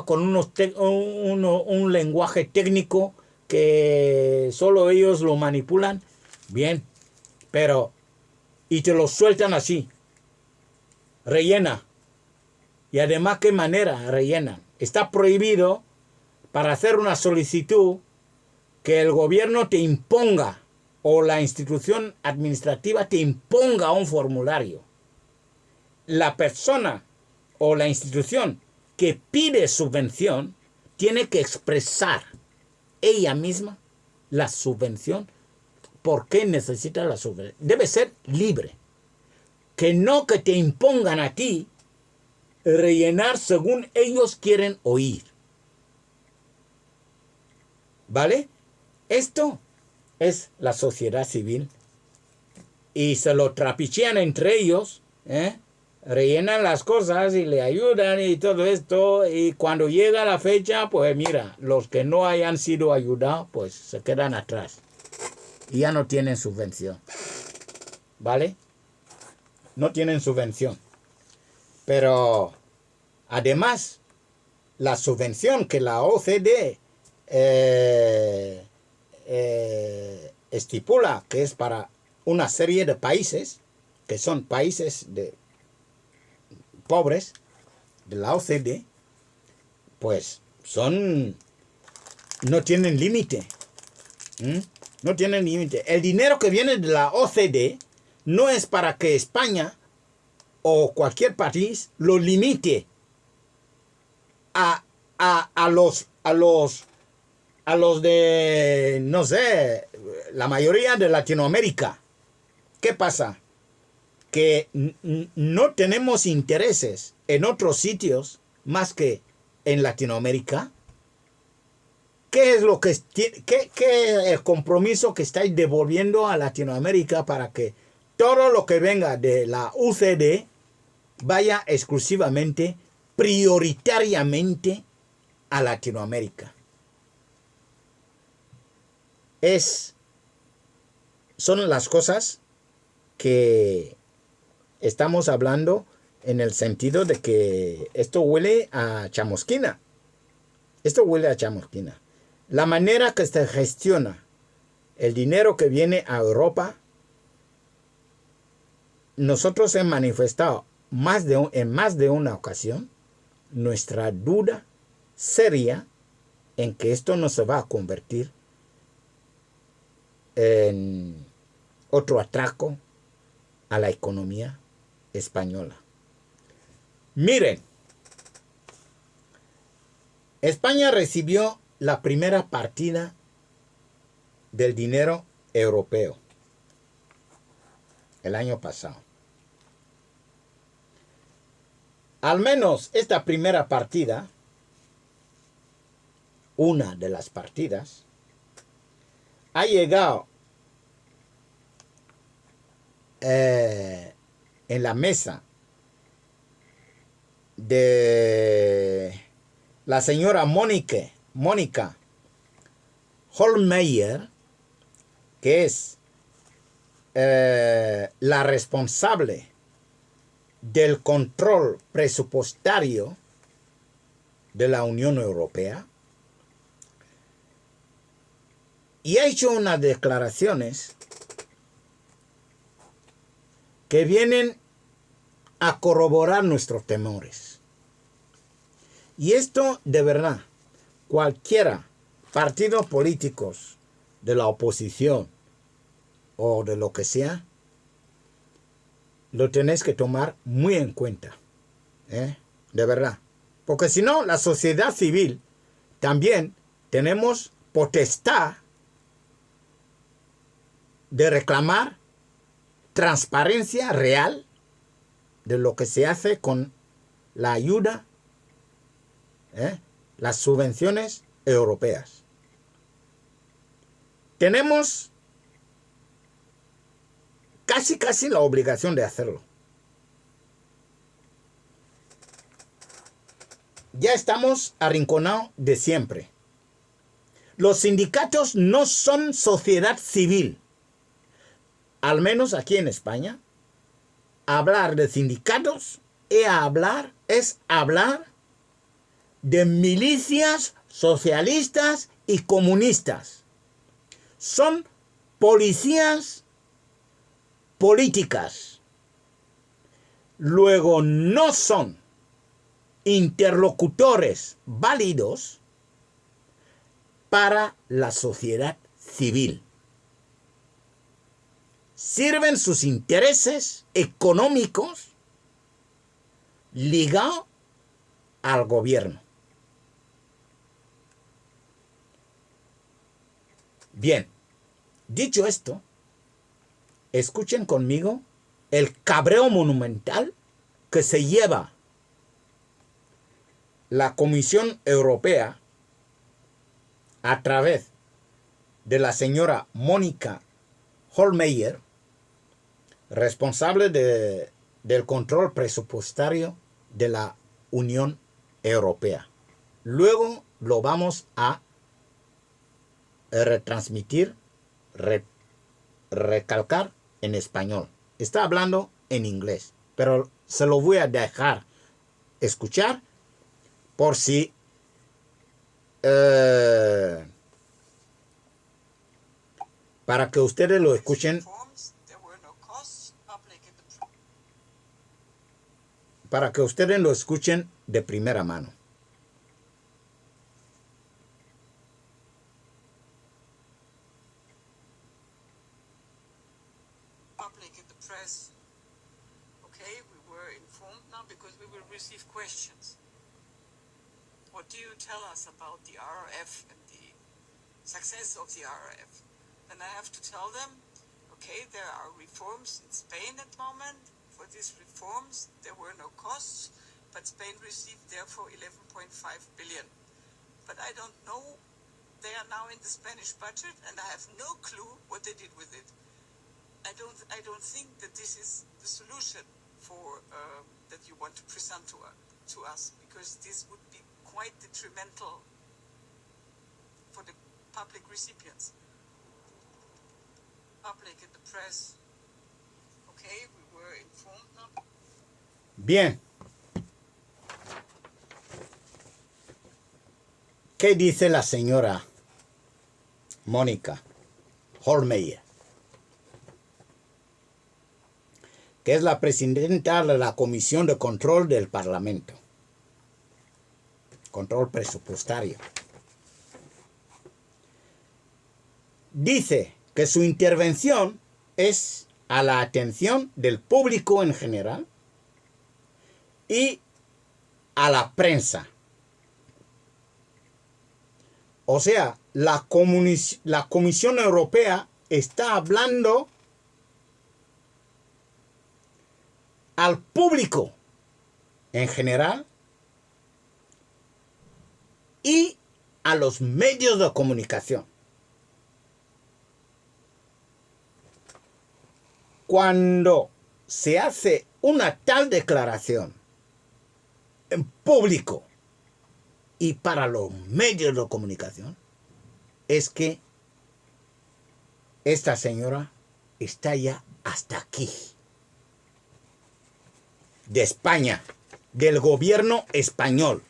con un lenguaje técnico que solo ellos lo manipulan. Bien, pero y te lo sueltan así. Rellena. Y además, ¿qué manera rellenan? Está prohibido para hacer una solicitud que el gobierno te imponga o la institución administrativa te imponga un formulario. La persona o la institución que pide subvención tiene que expresar ella misma la subvención, por qué necesita la subvención. Debe ser libre. Que no que te impongan a ti rellenar según ellos quieren oír. ¿Vale? Esto es la sociedad civil. Y se lo trapichean entre ellos, rellenan las cosas y le ayudan y todo esto. Y cuando llega la fecha, pues mira, los que no hayan sido ayudados, pues se quedan atrás. Y ya no tienen subvención. ¿Vale? No tienen subvención. Pero además, la subvención que la OCDE estipula, que es para una serie de países, que son países pobres de la OCDE, pues no tienen límite. No tienen límite. El dinero que viene de la OCDE no es para que España o cualquier país lo limite a los de, no sé, la mayoría de Latinoamérica. ¿Qué pasa? Que no tenemos intereses en otros sitios más que en Latinoamérica. ¿Qué es lo que qué es el compromiso que estáis devolviendo a Latinoamérica para que todo lo que venga de la UCD vaya exclusivamente, prioritariamente a Latinoamérica? Son las cosas que estamos hablando en el sentido de que esto huele a chamusquina. Esto huele a chamusquina. La manera que se gestiona el dinero que viene a Europa, nosotros hemos manifestado en más de una ocasión nuestra duda seria en que esto no se va a convertir en otro atraco a la economía española. Miren, España recibió la primera partida del dinero europeo el año pasado. Al menos esta primera partida, una de las partidas, ha llegado en la mesa de la señora Mónica Hohlmeier, que es la responsable del control presupuestario de la Unión Europea, Y ha hecho unas declaraciones que vienen a corroborar nuestros temores. Y esto, de verdad, cualquiera, partidos políticos de la oposición o de lo que sea, lo tenéis que tomar muy en cuenta. De verdad. Porque si no, la sociedad civil también tenemos potestad de reclamar transparencia real de lo que se hace con la ayuda, las subvenciones europeas. Tenemos casi la obligación de hacerlo. Ya estamos arrinconados de siempre. Los sindicatos no son sociedad civil. Al menos aquí en España, hablar de sindicatos es hablar de milicias socialistas y comunistas. Son policías políticas. Luego no son interlocutores válidos para la sociedad civil. Sirven sus intereses económicos ligados al gobierno. Bien, dicho esto, escuchen conmigo el cabreo monumental que se lleva la Comisión Europea a través de la señora Mónica Hohlmeier, responsable del control presupuestario de la Unión Europea. Luego lo vamos a retransmitir, recalcar en español. Está hablando en inglés, pero se lo voy a dejar escuchar por si para que ustedes lo escuchen, de primera mano. Public in the press. Okay, we were informed now because we will receive questions. What do you tell us about the RRF and the success of the RRF? And I have to tell them, okay, there are reforms in Spain at the moment. For these reforms, there were no costs, but Spain received therefore 11.5 billion. But I don't know, they are now in the Spanish budget, and I have no clue what they did with it. I don't think that this is the solution for that you want to present to us, because this would be quite detrimental for the public recipients. Public in the press. Okay, we were informed now. Bien. ¿Qué dice la señora Mónica Hohlmeier, que es la presidenta de la Comisión de Control del Parlamento? Control presupuestario. Dice que su intervención es a la atención del público en general y a la prensa. O sea, la Comisión Europea está hablando al público en general y a los medios de comunicación. Cuando se hace una tal declaración en público y para los medios de comunicación, es que esta señora está ya hasta aquí. De España, del gobierno español.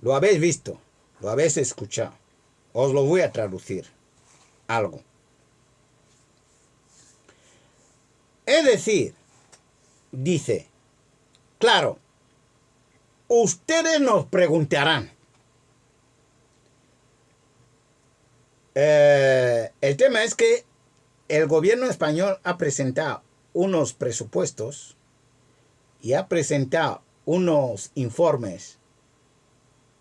Lo habéis visto, lo habéis escuchado. Os lo voy a traducir algo. Es decir, dice, claro, ustedes nos preguntarán, el tema es que el gobierno español ha presentado unos presupuestos y ha presentado unos informes,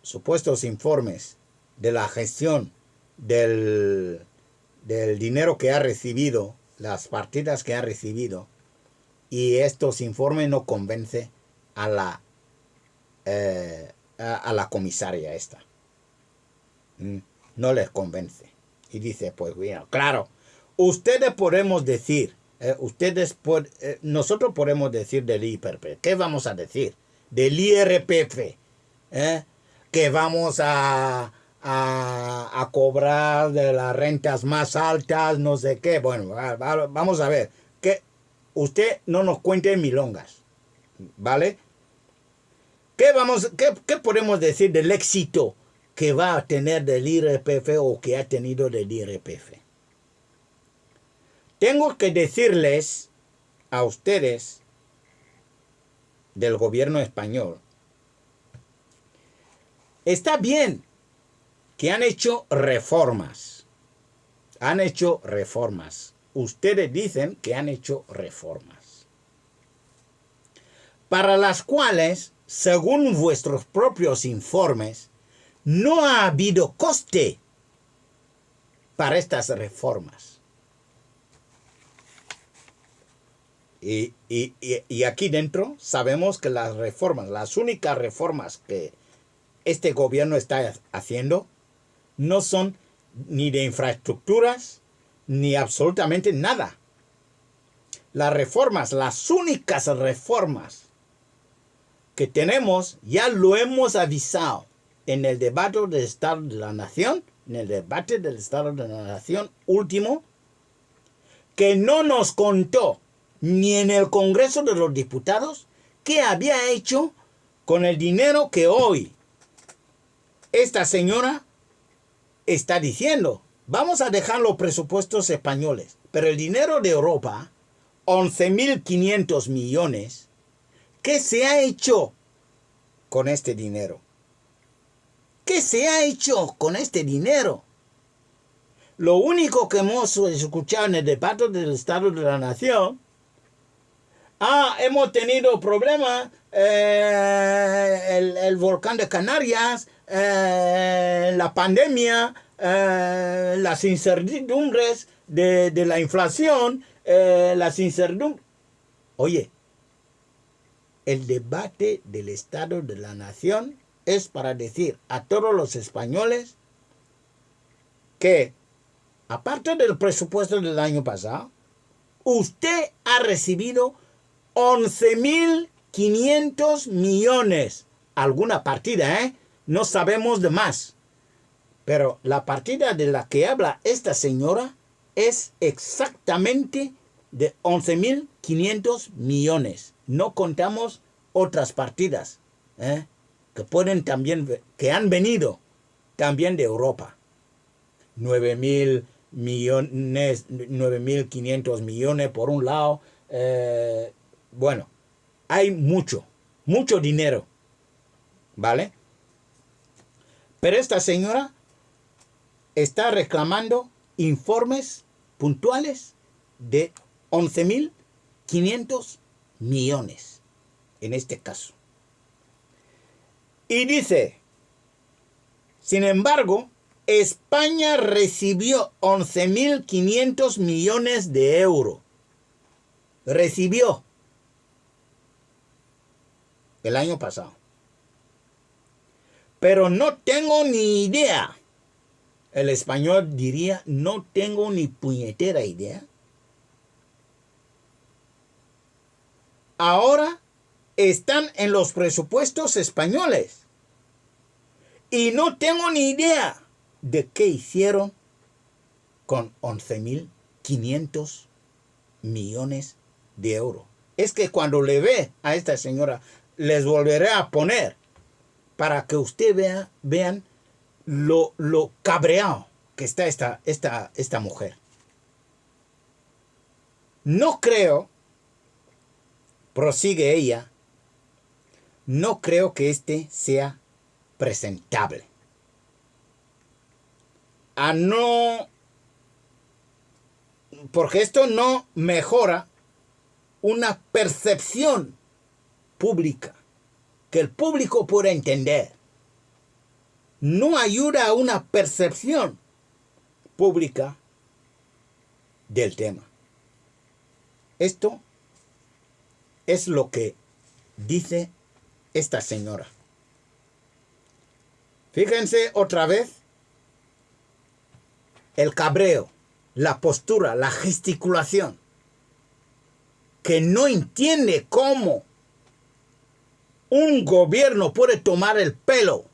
supuestos informes de la gestión del dinero que ha recibido, las partidas que ha recibido, y estos informes no convencen a la comisaria esta. No les convence. Y dice, pues bueno, claro, ustedes podemos decir, nosotros podemos decir del IRPF. ¿Qué vamos a decir? Del IRPF. Que vamos a cobrar de las rentas más altas, no sé qué. Bueno, vamos a ver. Que usted no nos cuente milongas. ¿Vale? ¿Qué podemos decir del éxito que va a tener del IRPF o que ha tenido del IRPF? Tengo que decirles a ustedes del gobierno español, está bien que han hecho reformas. Han hecho reformas. Ustedes dicen que han hecho reformas, para las cuales, según vuestros propios informes, no ha habido coste para estas reformas. Y aquí dentro sabemos que las reformas, las únicas reformas que este gobierno está haciendo, no son ni de infraestructuras, ni absolutamente nada. Las reformas, las únicas reformas que tenemos, ya lo hemos avisado en el debate del Estado de la Nación, último, que no nos contó ni en el Congreso de los Diputados qué había hecho con el dinero que hoy esta señora está diciendo. Vamos a dejar los presupuestos españoles, pero el dinero de Europa, 11.500 millones, ¿qué se ha hecho con este dinero? ¿Qué se ha hecho con este dinero? Lo único que hemos escuchado en el debate del Estado de la Nación, hemos tenido problemas, el volcán de Canarias, la pandemia, las incertidumbres de la inflación, las incertidumbres. Oye, el debate del Estado de la Nación es para decir a todos los españoles que, aparte del presupuesto del año pasado, usted ha recibido 11.500 millones. Alguna partida, no sabemos de más. Pero la partida de la que habla esta señora es exactamente de 11.500 millones. No contamos otras partidas, que pueden también, que han venido también de Europa. 9.500 millones por un lado. Bueno, hay mucho dinero, ¿vale? Pero esta señora está reclamando informes puntuales de 11.500 millones, en este caso. Y dice, sin embargo, España recibió 11.500 millones de euros. Recibió el año pasado. Pero no tengo ni idea. El español diría, no tengo ni puñetera idea. Ahora están en los presupuestos españoles. Y no tengo ni idea de qué hicieron con 11.500 millones de euros. Es que cuando le ve a esta señora, les volveré a poner para que ustedes vean lo cabreado que está esta mujer. No creo, prosigue ella, no creo que este sea presentable. Porque esto no mejora una percepción pública que el público pueda entender. No ayuda a una percepción pública del tema. Esto es lo que dice esta señora. Fíjense otra vez el cabreo, la postura, la gesticulación, que no entiende cómo un gobierno puede tomar el pelo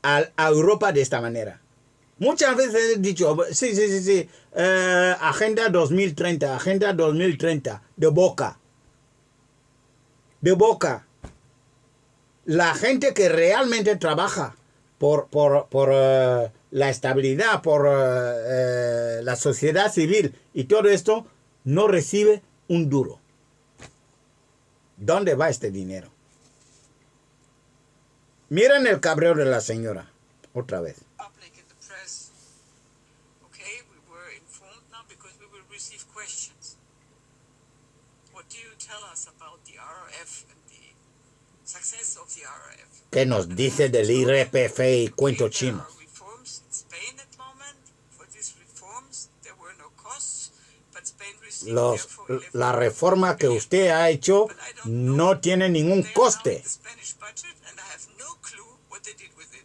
a Europa de esta manera. Muchas veces he dicho, sí, Agenda 2030, de boca. La gente que realmente trabaja por la estabilidad, por la sociedad civil y todo esto, no recibe un duro. ¿Dónde va este dinero? Miren el cabreo de la señora, otra vez. Public in the press. Okay, we were informed now because we will receive questions. What do you tell us about the RRF and the success of the RRF? ¿Qué nos dice del IRPF y cuento chino? There are reforms in Spain at the moment. For these reforms, there were no costs, but Spain received therefore 11 La reforma que usted ha hecho no tiene ningún coste. the Spanish budget, and I have no clue what they did with it.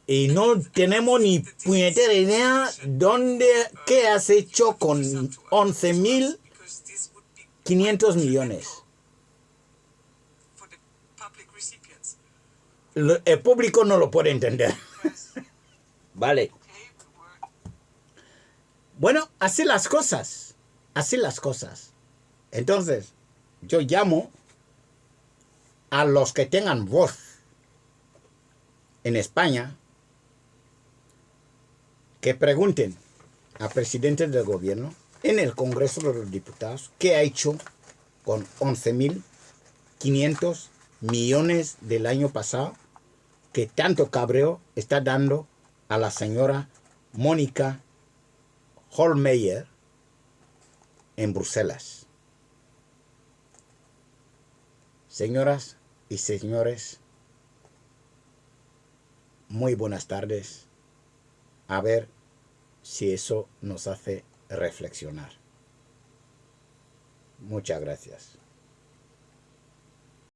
Y no tenemos ni puñetera idea qué has hecho con 11.500 Because this would be millones. for the public recipients. El público no lo puede entender. Vale. Okay, we were Bueno, así las cosas. Entonces, yo llamo a los que tengan voz en España que pregunten a presidentes del gobierno en el Congreso de los Diputados qué ha hecho con 11.500 millones del año pasado que tanto cabreo está dando a la señora Mónica Hohlmeier en Bruselas. Señoras y señores, muy buenas tardes. A ver si eso nos hace reflexionar. Muchas gracias.